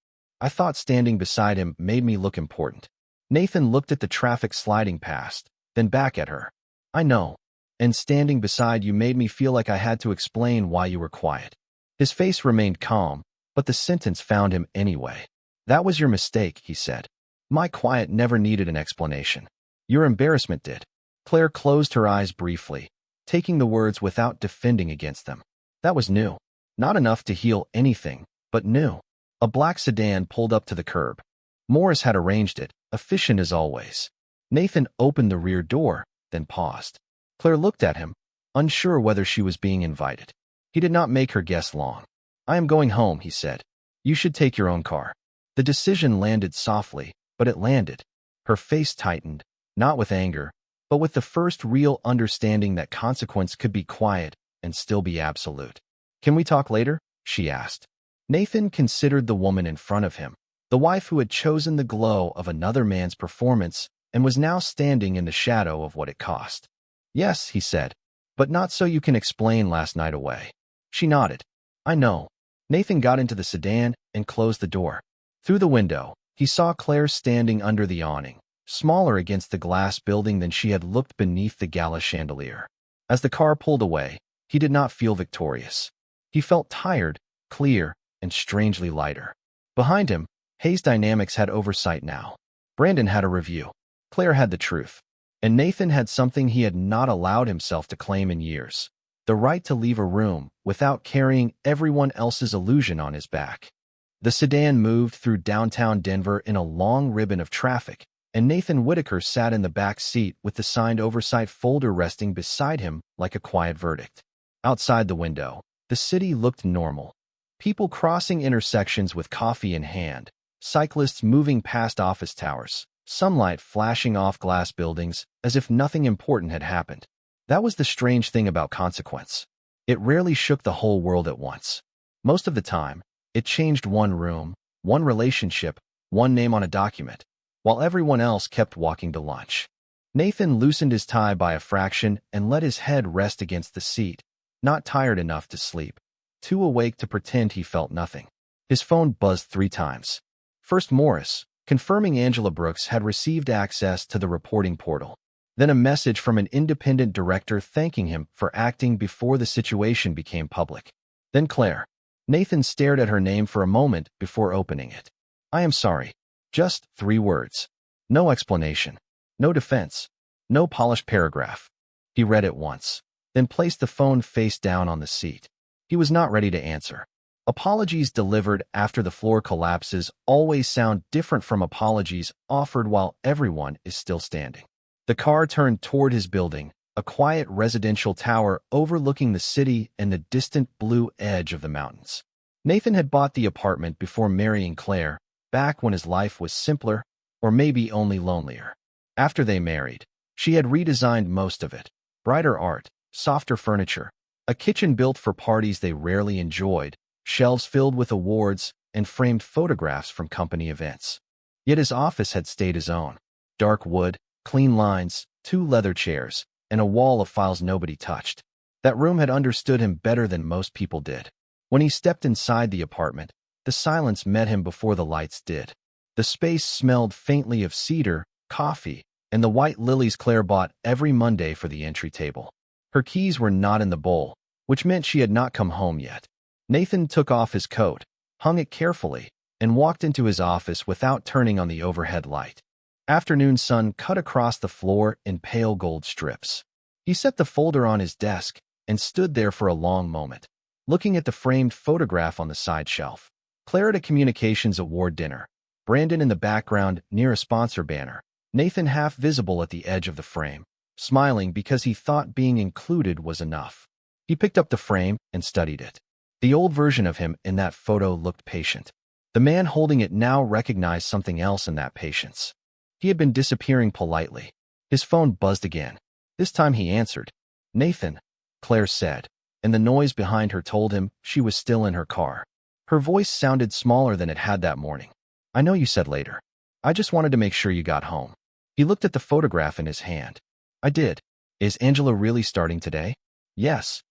"I thought standing beside him made me look important." Nathan looked at the traffic sliding past, then back at her. "I know. And standing beside you made me feel like I had to explain why you were quiet." His face remained calm, but the sentence found him anyway. "That was your mistake," he said. "My quiet never needed an explanation. Your embarrassment did." Claire closed her eyes briefly, taking the words without defending against them. That was new. Not enough to heal anything, but new. A black sedan pulled up to the curb. Morris had arranged it, efficient as always. Nathan opened the rear door, then paused. Claire looked at him, unsure whether she was being invited. He did not make her guess long. "I am going home," he said. "You should take your own car." The decision landed softly, but it landed. Her face tightened, not with anger, but with the first real understanding that consequence could be quiet and still be absolute. "Can we talk later?" she asked. Nathan considered the woman in front of him, the wife who had chosen the glow of another man's performance and was now standing in the shadow of what it cost. "Yes," he said, "but not so you can explain last night away." She nodded. "I know." Nathan got into the sedan and closed the door. Through the window, he saw Claire standing under the awning, smaller against the glass building than she had looked beneath the gala chandelier. As the car pulled away, he did not feel victorious. He felt tired, clear, and strangely lighter. Behind him, Haze Dynamics had oversight now. Brandon had a review. Claire had the truth. And Nathan had something he had not allowed himself to claim in years: the right to leave a room without carrying everyone else's illusion on his back. The sedan moved through downtown Denver in a long ribbon of traffic, and Nathan Whitaker sat in the back seat with the signed oversight folder resting beside him like a quiet verdict. Outside the window, the city looked normal. People crossing intersections with coffee in hand, cyclists moving past office towers, sunlight flashing off glass buildings as if nothing important had happened. That was the strange thing about consequence. It rarely shook the whole world at once. Most of the time, it changed one room, one relationship, one name on a document, while everyone else kept walking to lunch. Nathan loosened his tie by a fraction and let his head rest against the seat, not tired enough to sleep, too awake to pretend he felt nothing. His phone buzzed 3 times. First Morris, confirming Angela Brooks had received access to the reporting portal. Then a message from an independent director thanking him for acting before the situation became public. Then Claire. Nathan stared at her name for a moment before opening it. "I am sorry." Just 3 words. No explanation. No defense. No polished paragraph. He read it once, then placed the phone face down on the seat. He was not ready to answer. Apologies delivered after the floor collapses always sound different from apologies offered while everyone is still standing. The car turned toward his building, a quiet residential tower overlooking the city and the distant blue edge of the mountains. Nathan had bought the apartment before marrying Claire, back when his life was simpler, or maybe only lonelier. After they married, she had redesigned most of it. Brighter art, softer furniture, a kitchen built for parties they rarely enjoyed, shelves filled with awards, and framed photographs from company events. Yet his office had stayed his own. Dark wood, clean lines, 2 leather chairs, and a wall of files nobody touched. That room had understood him better than most people did. When he stepped inside the apartment, the silence met him before the lights did. The space smelled faintly of cedar, coffee, and the white lilies Claire bought every Monday for the entry table. Her keys were not in the bowl, which meant she had not come home yet. Nathan took off his coat, hung it carefully, and walked into his office without turning on the overhead light. Afternoon sun cut across the floor in pale gold strips. He set the folder on his desk and stood there for a long moment, looking at the framed photograph on the side shelf. Claire at a communications award dinner, Brandon in the background near a sponsor banner, Nathan half visible at the edge of the frame, smiling because he thought being included was enough. He picked up the frame and studied it. The old version of him in that photo looked patient. The man holding it now recognized something else in that patience. He had been disappearing politely. His phone buzzed again. This time he answered. "Nathan," Claire said, and the noise behind her told him she was still in her car. Her voice sounded smaller than it had that morning. "I know you said later. I just wanted to make sure you got home." He looked at the photograph in his hand. "I did. Is Angela really starting today?" "Yes."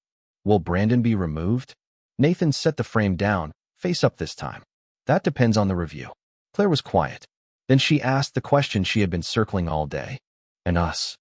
"Will Brandon be removed?" Nathan set the frame down, face up this time. "That depends on the review." Claire was quiet. Then she asked the question she had been circling all day. "And us?"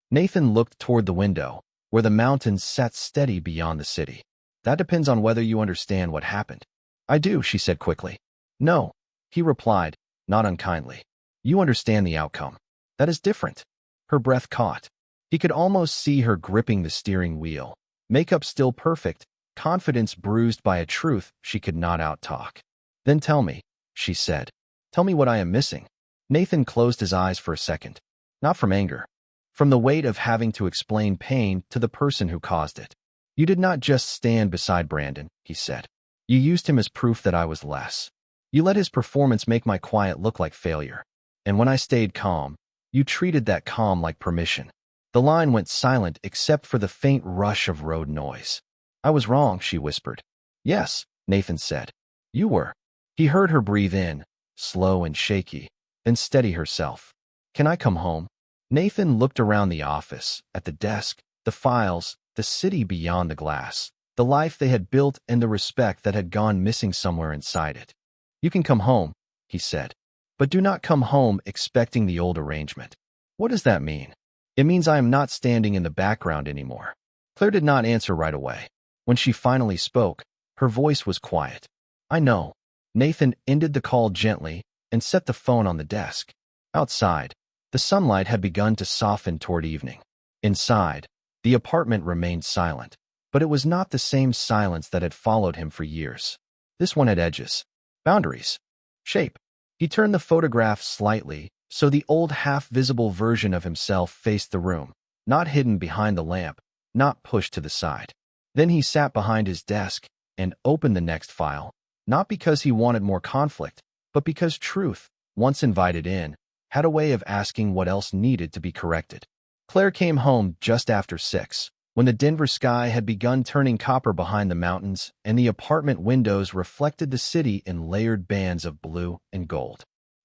Nathan looked toward the window, where the mountains sat steady beyond the city. "That depends on whether you understand what happened." "I do," she said quickly. "No," he replied, not unkindly. "You understand the outcome. That is different." Her breath caught. He could almost see her gripping the steering wheel. Makeup still perfect, confidence bruised by a truth she could not outtalk. "Then tell me," she said. "Tell me what I am missing." Nathan closed his eyes for a second. Not from anger. From the weight of having to explain pain to the person who caused it. "You did not just stand beside Brandon," he said. "You used him as proof that I was less. You let his performance make my quiet look like failure. And when I stayed calm, you treated that calm like permission." The line went silent except for the faint rush of road noise. "I was wrong," she whispered. "Yes," Nathan said. "You were." He heard her breathe in, slow and shaky, then steady herself. "Can I come home?" Nathan looked around the office, at the desk, the files, the city beyond the glass, the life they had built and the respect that had gone missing somewhere inside it. "You can come home," he said. "But do not come home expecting the old arrangement." "What does that mean?" "It means I am not standing in the background anymore." Claire did not answer right away. When she finally spoke, her voice was quiet. "I know." Nathan ended the call gently and set the phone on the desk. Outside, the sunlight had begun to soften toward evening. Inside, the apartment remained silent, but it was not the same silence that had followed him for years. This one had edges, boundaries, shape. He turned the photograph slightly so the old half-visible version of himself faced the room, not hidden behind the lamp, not pushed to the side. Then he sat behind his desk and opened the next file, not because he wanted more conflict, but because truth, once invited in, had a way of asking what else needed to be corrected. Claire came home just after 6, when the Denver sky had begun turning copper behind the mountains and the apartment windows reflected the city in layered bands of blue and gold.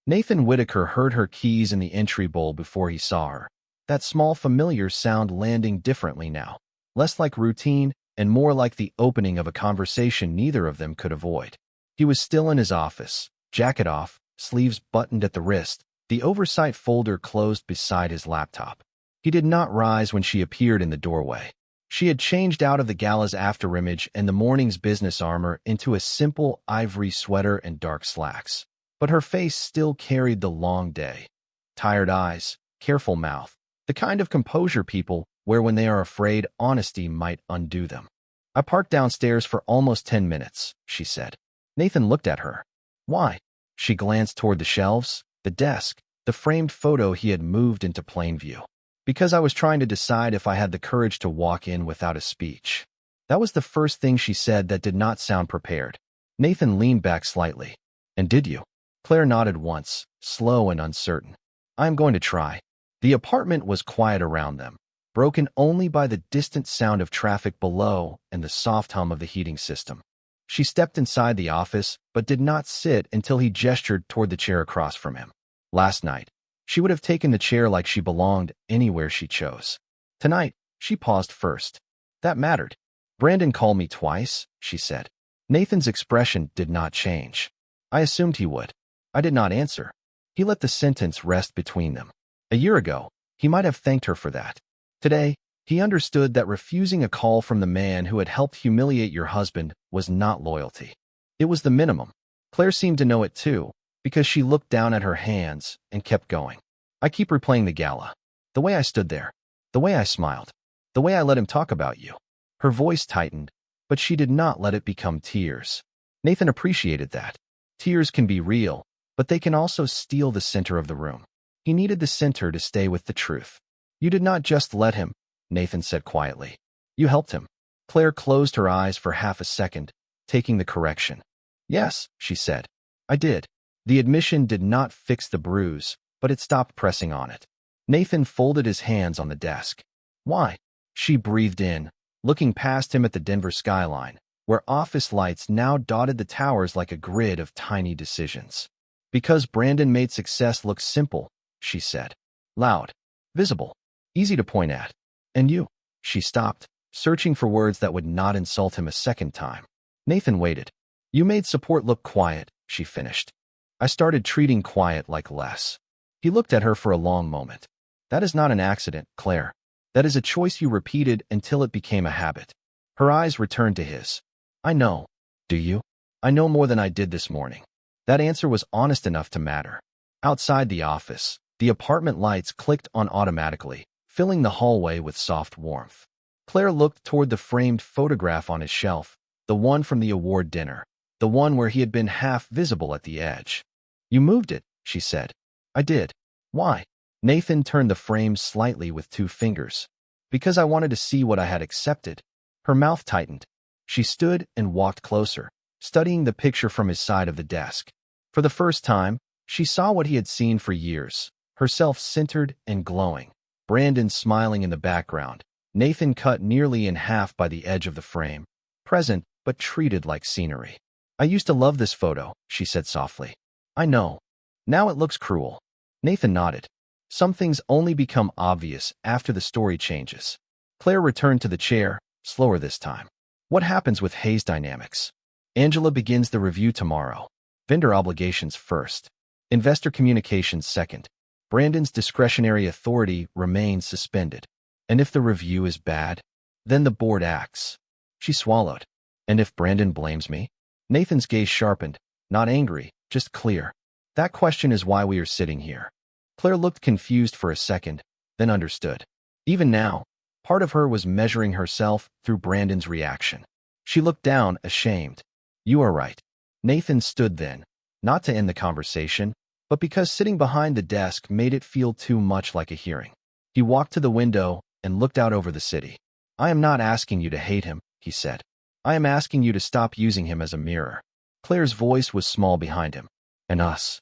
Nathan Whitaker heard her keys in the entry bowl before he saw her. That small familiar sound landing differently now, less like routine and more like the opening of a conversation neither of them could avoid. He was still in his office, jacket off, sleeves buttoned at the wrist, the oversight folder closed beside his laptop. He did not rise when she appeared in the doorway. She had changed out of the gala's afterimage and the morning's business armor into a simple ivory sweater and dark slacks. But her face still carried the long day. Tired eyes, careful mouth, the kind of composure people wear when they are afraid honesty might undo them. I parked downstairs for almost 10 minutes, she said. Nathan looked at her. Why? She glanced toward the shelves, the desk, the framed photo he had moved into plain view. Because I was trying to decide if I had the courage to walk in without a speech. That was the first thing she said that did not sound prepared. Nathan leaned back slightly. And did you? Claire nodded once, slow and uncertain. I am going to try. The apartment was quiet around them, broken only by the distant sound of traffic below and the soft hum of the heating system. She stepped inside the office, but did not sit until he gestured toward the chair across from him. Last night, she would have taken the chair like she belonged anywhere she chose. Tonight, she paused first. That mattered. Brandon called me twice, she said. Nathan's expression did not change. I assumed he would. I did not answer. He let the sentence rest between them. A year ago, he might have thanked her for that. Today, he understood that refusing a call from the man who had helped humiliate your husband was not loyalty. It was the minimum. Claire seemed to know it too, because she looked down at her hands and kept going. I keep replaying the gala. The way I stood there. The way I smiled. The way I let him talk about you. Her voice tightened, but she did not let it become tears. Nathan appreciated that. Tears can be real, but they can also steal the center of the room. He needed the center to stay with the truth. You did not just let him, Nathan said quietly. You helped him. Claire closed her eyes for half a second, taking the correction. Yes, she said. I did. The admission did not fix the bruise, but it stopped pressing on it. Nathan folded his hands on the desk. Why? She breathed in, looking past him at the Denver skyline, where office lights now dotted the towers like a grid of tiny decisions. Because Brandon made success look simple, she said. Loud, visible, easy to point at. And you? She stopped, searching for words that would not insult him a second time. Nathan waited. You made support look quiet, she finished. I started treating quiet like less. He looked at her for a long moment. That is not an accident, Claire. That is a choice you repeated until it became a habit. Her eyes returned to his. I know. Do you? I know more than I did this morning. That answer was honest enough to matter. Outside the office, the apartment lights clicked on automatically, filling the hallway with soft warmth. Claire looked toward the framed photograph on his shelf, the one from the award dinner, the one where he had been half visible at the edge. You moved it, she said. I did. Why? Nathan turned the frame slightly with 2 fingers. Because I wanted to see what I had accepted. Her mouth tightened. She stood and walked closer, studying the picture from his side of the desk. For the first time, she saw what he had seen for years, herself centered and glowing. Brandon smiling in the background, Nathan cut nearly in half by the edge of the frame, present but treated like scenery. I used to love this photo, she said softly. I know. Now it looks cruel. Nathan nodded. Some things only become obvious after the story changes. Claire returned to the chair, slower this time. What happens with Hayes Dynamics? Angela begins the review tomorrow. Vendor obligations first. Investor communications second. Brandon's discretionary authority remains suspended. And if the review is bad, then the board acts. She swallowed. And if Brandon blames me? Nathan's gaze sharpened, not angry, just clear. That question is why we are sitting here. Claire looked confused for a second, then understood. Even now, part of her was measuring herself through Brandon's reaction. She looked down, ashamed. You are right. Nathan stood then, not to end the conversation, but because sitting behind the desk made it feel too much like a hearing. He walked to the window and looked out over the city. I am not asking you to hate him, he said. I am asking you to stop using him as a mirror. Claire's voice was small behind him. And us.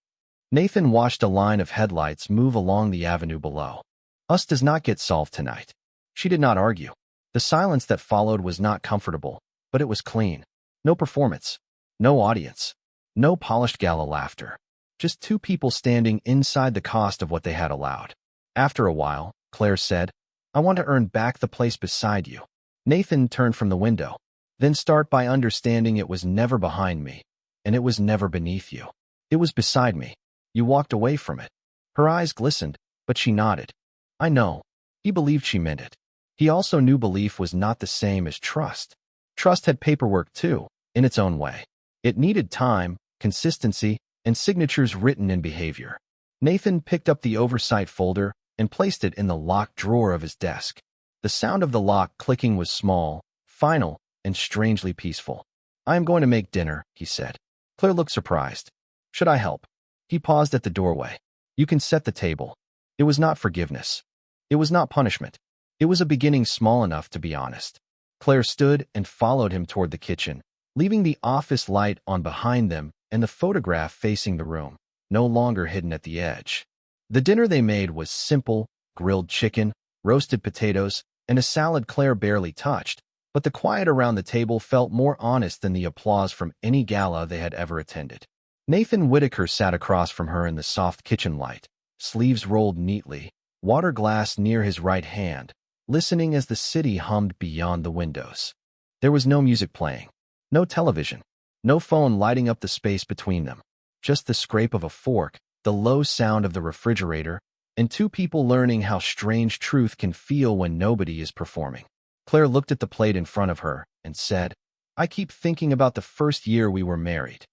Nathan watched a line of headlights move along the avenue below. Us does not get solved tonight. She did not argue. The silence that followed was not comfortable, but it was clean. No performance. No audience. No polished gala laughter. Just 2 people standing inside the cost of what they had allowed. After a while, Claire said, I want to earn back the place beside you. Nathan turned from the window. Then start by understanding it was never behind me, and it was never beneath you. It was beside me. You walked away from it. Her eyes glistened, but she nodded. I know. He believed she meant it. He also knew belief was not the same as trust. Trust had paperwork too, in its own way. It needed time, consistency, and signatures written in behavior. Nathan picked up the oversight folder, and placed it in the locked drawer of his desk. The sound of the lock clicking was small, final, and strangely peaceful. "I am going to make dinner," he said. Claire looked surprised. "Should I help?" He paused at the doorway. "You can set the table." It was not forgiveness. It was not punishment. It was a beginning small enough to be honest. Claire stood and followed him toward the kitchen, leaving the office light on behind them and the photograph facing the room, no longer hidden at the edge. The dinner they made was simple: grilled chicken, roasted potatoes, and a salad Claire barely touched, but the quiet around the table felt more honest than the applause from any gala they had ever attended. Nathan Whitaker sat across from her in the soft kitchen light, sleeves rolled neatly, water glass near his right hand, listening as the city hummed beyond the windows. There was no music playing, no television, no phone lighting up the space between them, just the scrape of a fork, the low sound of the refrigerator, and two people learning how strange truth can feel when nobody is performing. Claire looked at the plate in front of her and said, "I keep thinking about the first year we were married."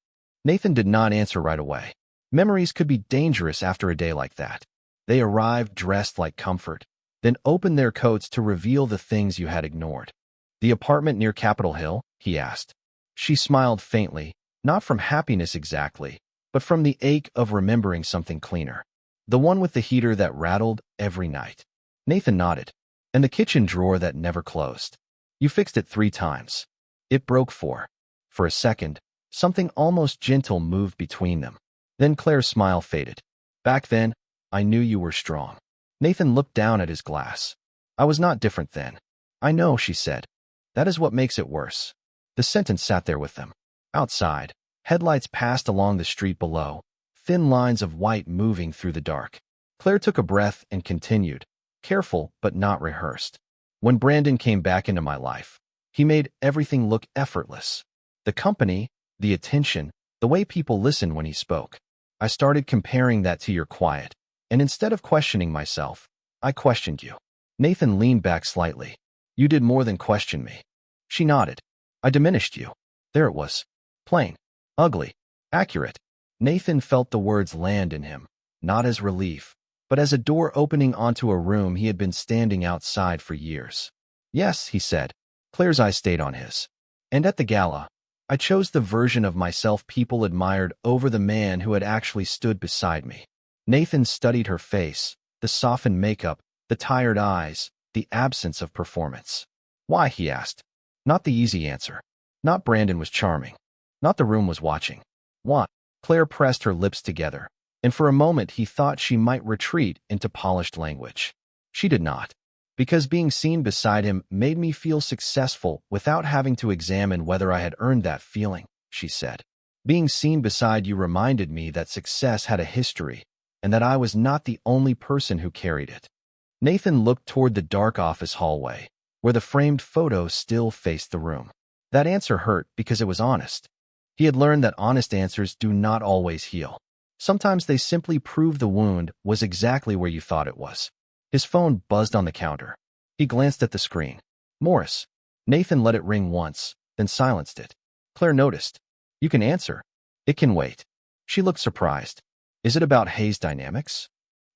Nathan did not answer right away. Memories could be dangerous after a day like that. They arrived dressed like comfort, then opened their coats to reveal the things you had ignored. "The apartment near Capitol Hill?" he asked. She smiled faintly, not from happiness exactly, but from the ache of remembering something cleaner. "The one with the heater that rattled every night." Nathan nodded. "And the kitchen drawer that never closed. You fixed it 3 times. It broke 4. For a second, something almost gentle moved between them. Then Claire's smile faded. "Back then, I knew you were strong." Nathan looked down at his glass. "I was not different then." "I know," she said. "That is what makes it worse." The sentence sat there with them. Outside, headlights passed along the street below, thin lines of white moving through the dark. Claire took a breath and continued, careful but not rehearsed. "When Brandon came back into my life, he made everything look effortless. The company, the attention, the way people listened when he spoke. I started comparing that to your quiet, and instead of questioning myself, I questioned you." Nathan leaned back slightly. "You did more than question me." She nodded. "I diminished you." There it was. Plain, ugly, accurate. Nathan felt the words land in him, not as relief, but as a door opening onto a room he had been standing outside for years. "Yes," he said. Claire's eyes stayed on his. "And at the gala, I chose the version of myself people admired over the man who had actually stood beside me." Nathan studied her face, the softened makeup, the tired eyes, the absence of performance. "Why?" he asked. Not the easy answer. Not Brandon was charming. Not the room was watching. Why? Claire pressed her lips together, and for a moment he thought she might retreat into polished language. She did not. "Because being seen beside him made me feel successful without having to examine whether I had earned that feeling," she said. "Being seen beside you reminded me that success had a history, and that I was not the only person who carried it." Nathan looked toward the dark office hallway, where the framed photo still faced the room. That answer hurt because it was honest. He had learned that honest answers do not always heal. Sometimes they simply prove the wound was exactly where you thought it was. His phone buzzed on the counter. He glanced at the screen. Morris. Nathan let it ring once, then silenced it. Claire noticed. "You can answer. It can wait." She looked surprised. "Is it about Hayes dynamics?"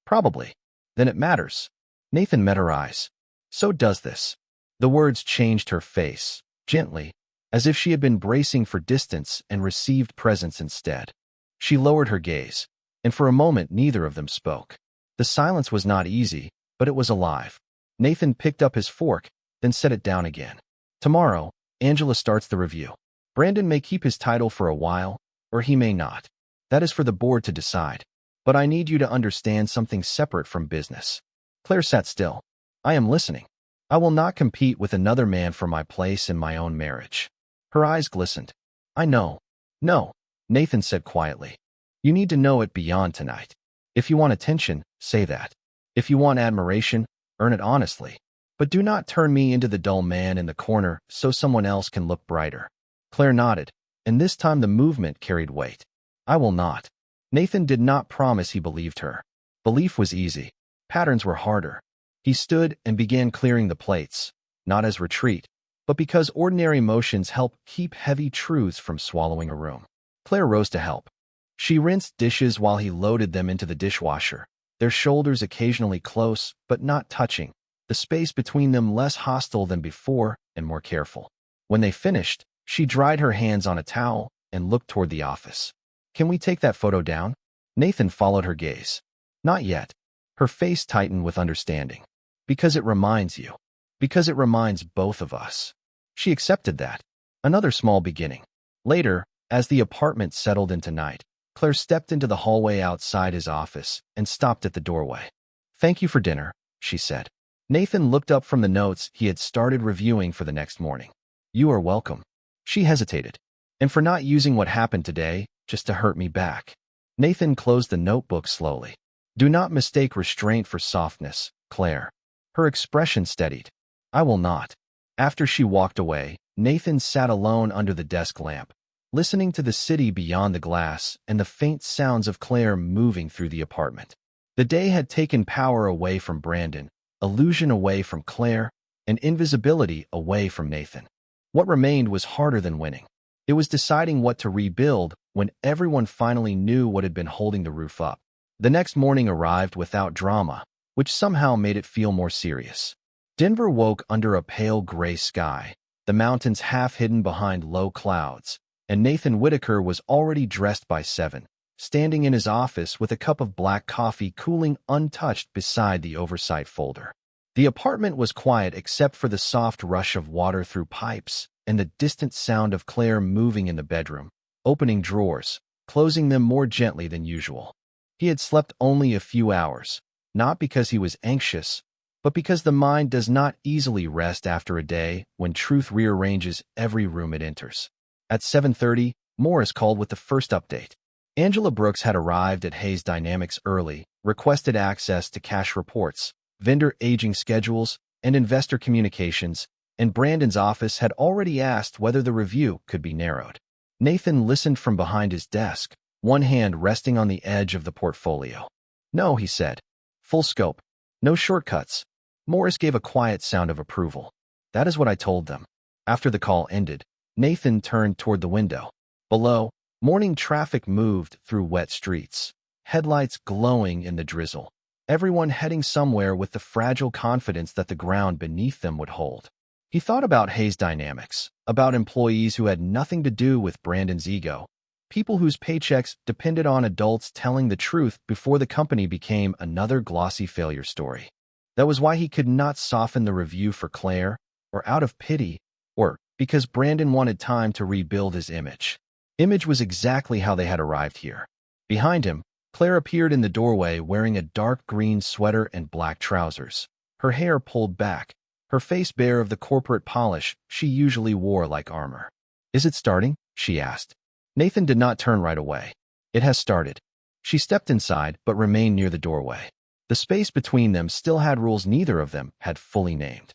"Probably. Then it matters." Nathan met her eyes. "So does this." The words changed her face, gently, as if she had been bracing for distance and received presence instead. She lowered her gaze, and for a moment neither of them spoke. The silence was not easy, but it was alive. Nathan picked up his fork, then set it down again. "Tomorrow, Angela starts the review. Brandon may keep his title for a while, or he may not. That is for the board to decide. But I need you to understand something separate from business." Claire sat still. "I am listening. I will not compete with another man for my place in my own marriage." Her eyes glistened. "I know." "No," Nathan said quietly. "You need to know it beyond tonight. If you want attention, say that. If you want admiration, earn it honestly. But do not turn me into the dull man in the corner so someone else can look brighter." Claire nodded, and this time the movement carried weight. "I will not." Nathan did not promise he believed her. Belief was easy. Patterns were harder. He stood and began clearing the plates, not as retreat, but because ordinary motions help keep heavy truths from swallowing a room. Claire rose to help. She rinsed dishes while he loaded them into the dishwasher, their shoulders occasionally close but not touching, the space between them less hostile than before and more careful. When they finished, she dried her hands on a towel and looked toward the office. "Can we take that photo down?" Nathan followed her gaze. "Not yet." Her face tightened with understanding. "Because it reminds you. Because it reminds both of us." She accepted that. Another small beginning. Later, as the apartment settled into night, Claire stepped into the hallway outside his office and stopped at the doorway. "Thank you for dinner," she said. Nathan looked up from the notes he had started reviewing for the next morning. "You are welcome." She hesitated. "And for not using what happened today just to hurt me back." Nathan closed the notebook slowly. "Do not mistake restraint for softness, Claire." Her expression steadied. "I will not." After she walked away, Nathan sat alone under the desk lamp, listening to the city beyond the glass and the faint sounds of Claire moving through the apartment. The day had taken power away from Brandon, illusion away from Claire, and invisibility away from Nathan. What remained was harder than winning. It was deciding what to rebuild when everyone finally knew what had been holding the roof up. The next morning arrived without drama, which somehow made it feel more serious. Denver woke under a pale gray sky, the mountains half hidden behind low clouds, and Nathan Whitaker was already dressed by 7, standing in his office with a cup of black coffee cooling untouched beside the oversight folder. The apartment was quiet except for the soft rush of water through pipes and the distant sound of Claire moving in the bedroom, opening drawers, closing them more gently than usual. He had slept only a few hours, not because he was anxious, but because the mind does not easily rest after a day when truth rearranges every room it enters. At 7:30, Morris called with the first update. Angela Brooks had arrived at Hayes Dynamics early, requested access to cash reports, vendor aging schedules, and investor communications, and Brandon's office had already asked whether the review could be narrowed. Nathan listened from behind his desk, one hand resting on the edge of the portfolio. "No," he said. "Full scope. No shortcuts." Morris gave a quiet sound of approval. "That is what I told them." After the call ended, Nathan turned toward the window. Below, morning traffic moved through wet streets, headlights glowing in the drizzle, everyone heading somewhere with the fragile confidence that the ground beneath them would hold. He thought about Hayes Dynamics, about employees who had nothing to do with Brandon's ego, people whose paychecks depended on adults telling the truth before the company became another glossy failure story. That was why he could not soften the review for Claire, or out of pity, or because Brandon wanted time to rebuild his image. Image was exactly how they had arrived here. Behind him, Claire appeared in the doorway wearing a dark green sweater and black trousers, her hair pulled back, her face bare of the corporate polish she usually wore like armor. "Is it starting?" she asked. Nathan did not turn right away. "It has started." She stepped inside but remained near the doorway. The space between them still had rules neither of them had fully named.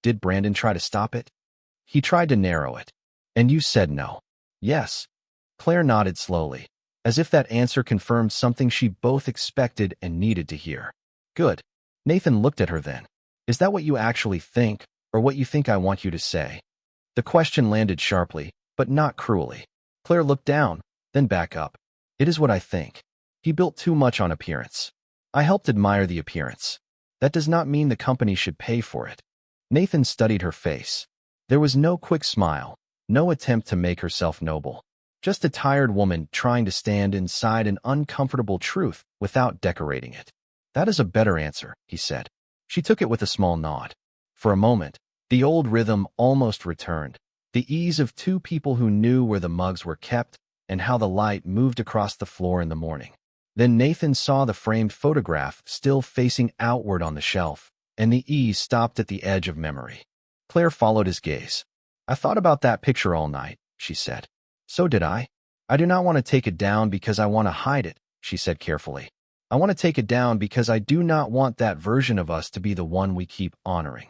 Did Brandon try to stop it? He tried to narrow it. "And you said no." "Yes." Claire nodded slowly, as if that answer confirmed something she both expected and needed to hear. "Good." Nathan looked at her then. "Is that what you actually think, or what you think I want you to say?" The question landed sharply, but not cruelly. Claire looked down, then back up. "It is what I think. He built too much on appearance. I helped admire the appearance. That does not mean the company should pay for it." Nathan studied her face. There was no quick smile, no attempt to make herself noble. Just a tired woman trying to stand inside an uncomfortable truth without decorating it. "That is a better answer," he said. She took it with a small nod. For a moment, the old rhythm almost returned, the ease of two people who knew where the mugs were kept and how the light moved across the floor in the morning. Then Nathan saw the framed photograph still facing outward on the shelf, and the ease stopped at the edge of memory. Claire followed his gaze. "I thought about that picture all night," she said. "So did I. I do not want to take it down because I want to hide it," she said carefully. "I want to take it down because I do not want that version of us to be the one we keep honoring."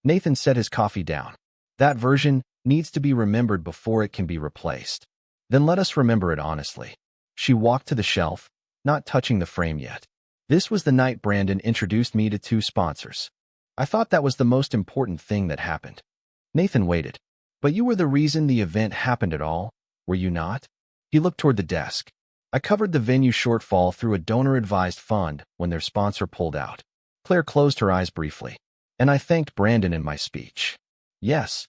Nathan set his coffee down. "That version needs to be remembered before it can be replaced. Then let us remember it honestly." She walked to the shelf, not touching the frame yet. "This was the night Brandon introduced me to 2 sponsors. I thought that was the most important thing that happened." Nathan waited. "But you were the reason the event happened at all, were you not?" He looked toward the desk. I covered the venue shortfall through a donor-advised fund when their sponsor pulled out. Claire closed her eyes briefly. And I thanked Brandon in my speech. Yes.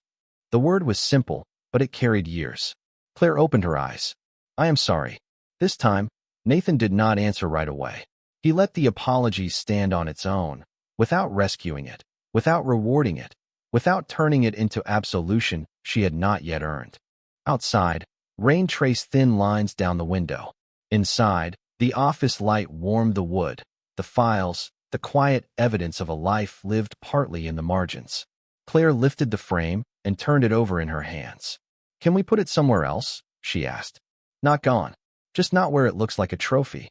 The word was simple, but it carried years. Claire opened her eyes. I am sorry. This time, Nathan did not answer right away. He let the apology stand on its own, without rescuing it, without rewarding it, without turning it into absolution she had not yet earned. Outside, rain traced thin lines down the window. Inside, the office light warmed the wood, the files, the quiet evidence of a life lived partly in the margins. Claire lifted the frame and turned it over in her hands. Can we put it somewhere else? She asked. Not gone. Just not where it looks like a trophy.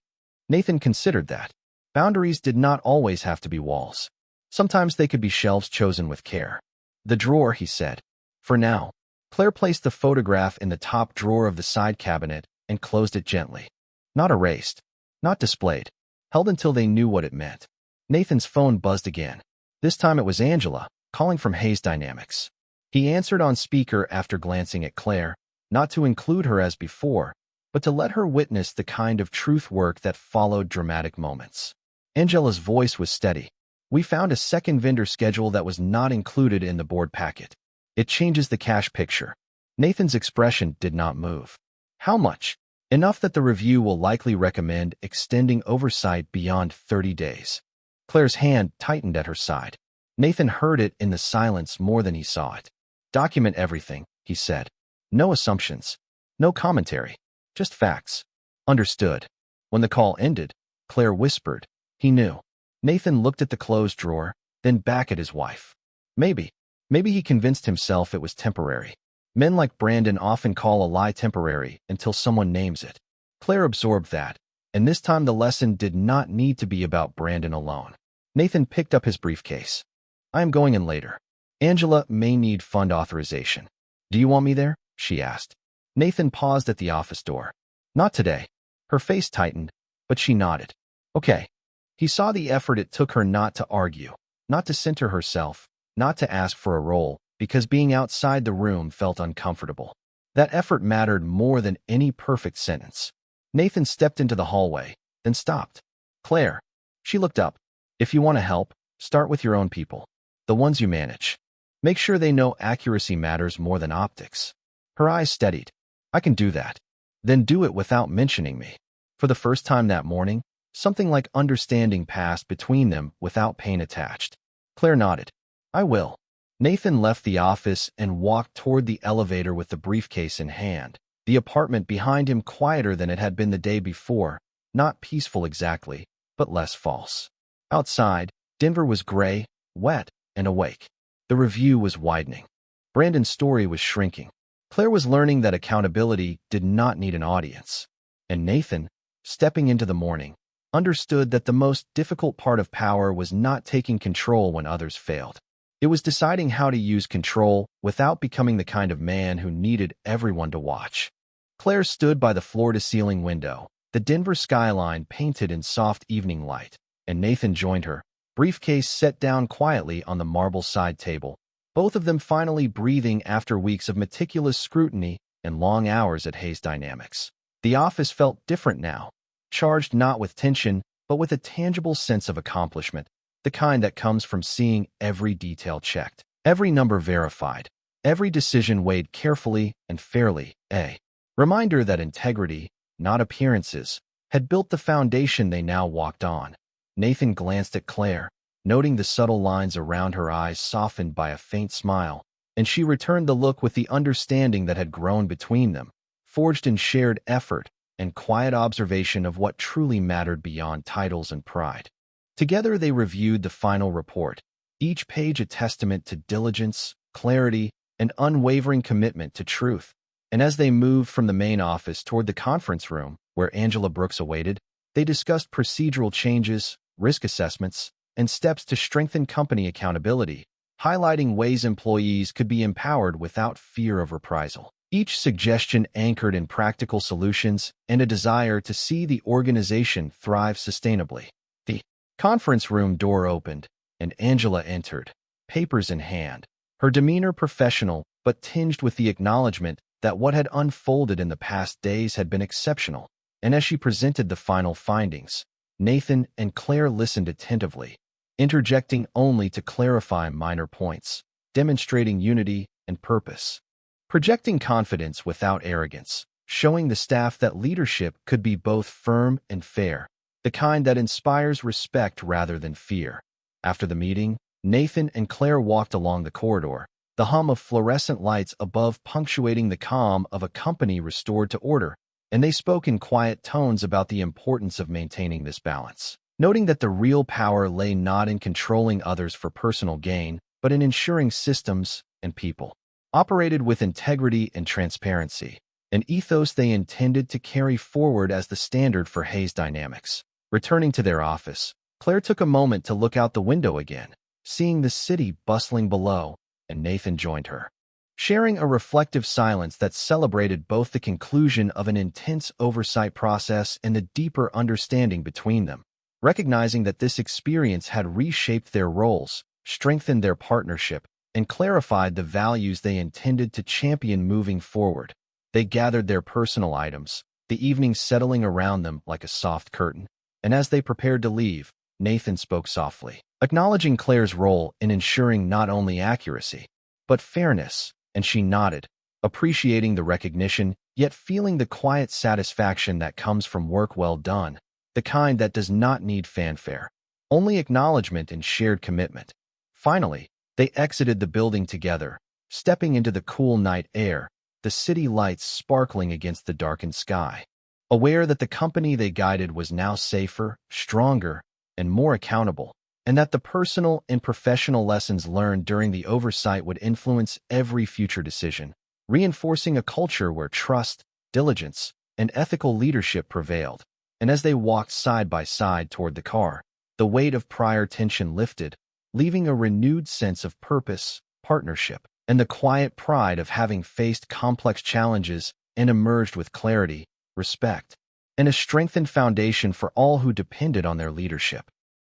Nathan considered that. Boundaries did not always have to be walls. Sometimes they could be shelves chosen with care. The drawer, he said. For now. Claire placed the photograph in the top drawer of the side cabinet and closed it gently. Not erased. Not displayed. Held until they knew what it meant. Nathan's phone buzzed again. This time it was Angela, calling from Hayes Dynamics. He answered on speaker after glancing at Claire, not to include her as before, but to let her witness the kind of truth work that followed dramatic moments. Angela's voice was steady. We found a second vendor schedule that was not included in the board packet. It changes the cash picture. Nathan's expression did not move. How much? Enough that the review will likely recommend extending oversight beyond 30 days. Claire's hand tightened at her side. Nathan heard it in the silence more than he saw it. Document everything, he said. No assumptions. No commentary. Just facts. Understood. When the call ended, Claire whispered. He knew. Nathan looked at the closed drawer, then back at his wife. Maybe he convinced himself it was temporary. Men like Brandon often call a lie temporary until someone names it. Claire absorbed that, and this time the lesson did not need to be about Brandon alone. Nathan picked up his briefcase. I am going in later. Angela may need fund authorization. Do you want me there? She asked. Nathan paused at the office door. Not today. Her face tightened, but she nodded. Okay. He saw the effort it took her not to argue, not to center herself, not to ask for a role, because being outside the room felt uncomfortable. That effort mattered more than any perfect sentence. Nathan stepped into the hallway, then stopped. Claire. She looked up. If you want to help, start with your own people. The ones you manage. Make sure they know accuracy matters more than optics. Her eyes steadied. I can do that. Then do it without mentioning me. For the first time that morning, something like understanding passed between them without pain attached. Claire nodded. I will. Nathan left the office and walked toward the elevator with the briefcase in hand, the apartment behind him quieter than it had been the day before, not peaceful exactly, but less false. Outside, Denver was gray, wet, and awake. The review was widening. Brandon's story was shrinking. Claire was learning that accountability did not need an audience. And Nathan, stepping into the morning, understood that the most difficult part of power was not taking control when others failed. It was deciding how to use control without becoming the kind of man who needed everyone to watch. Claire stood by the floor-to-ceiling window, the Denver skyline painted in soft evening light, and Nathan joined her, briefcase set down quietly on the marble side table, both of them finally breathing after weeks of meticulous scrutiny and long hours at Hayes Dynamics. The office felt different now, charged not with tension, but with a tangible sense of accomplishment, the kind that comes from seeing every detail checked, every number verified, every decision weighed carefully and fairly. A reminder that integrity, not appearances, had built the foundation they now walked on. Nathan glanced at Claire, noting the subtle lines around her eyes softened by a faint smile, and she returned the look with the understanding that had grown between them, forged in shared effort and quiet observation of what truly mattered beyond titles and pride. Together they reviewed the final report, each page a testament to diligence, clarity, and unwavering commitment to truth. And as they moved from the main office toward the conference room, where Angela Brooks awaited, they discussed procedural changes, risk assessments, and steps to strengthen company accountability, highlighting ways employees could be empowered without fear of reprisal. Each suggestion anchored in practical solutions and a desire to see the organization thrive sustainably. The conference room door opened, and Angela entered, papers in hand, her demeanor professional but tinged with the acknowledgement that what had unfolded in the past days had been exceptional. and as she presented the final findings, Nathan and Claire listened attentively, interjecting only to clarify minor points, demonstrating unity and purpose. Projecting confidence without arrogance, showing the staff that leadership could be both firm and fair, the kind that inspires respect rather than fear. After the meeting, Nathan and Claire walked along the corridor, the hum of fluorescent lights above punctuating the calm of a company restored to order, and they spoke in quiet tones about the importance of maintaining this balance, noting that the real power lay not in controlling others for personal gain, but in ensuring systems and people operated with integrity and transparency, an ethos they intended to carry forward as the standard for Hayes Dynamics. Returning to their office, Claire took a moment to look out the window again, seeing the city bustling below, and Nathan joined her, sharing a reflective silence that celebrated both the conclusion of an intense oversight process and the deeper understanding between them. Recognizing that this experience had reshaped their roles, strengthened their partnership, and clarified the values they intended to champion moving forward, they gathered their personal items, the evening settling around them like a soft curtain, and as they prepared to leave, Nathan spoke softly, acknowledging Claire's role in ensuring not only accuracy, but fairness, and she nodded, appreciating the recognition, yet feeling the quiet satisfaction that comes from work well done, the kind that does not need fanfare, only acknowledgement and shared commitment. Finally, they exited the building together, stepping into the cool night air, the city lights sparkling against the darkened sky, aware that the company they guided was now safer, stronger, and more accountable, and that the personal and professional lessons learned during the oversight would influence every future decision, reinforcing a culture where trust, diligence, and ethical leadership prevailed. And as they walked side by side toward the car, the weight of prior tension lifted, leaving a renewed sense of purpose, partnership, and the quiet pride of having faced complex challenges and emerged with clarity, respect, and a strengthened foundation for all who depended on their leadership.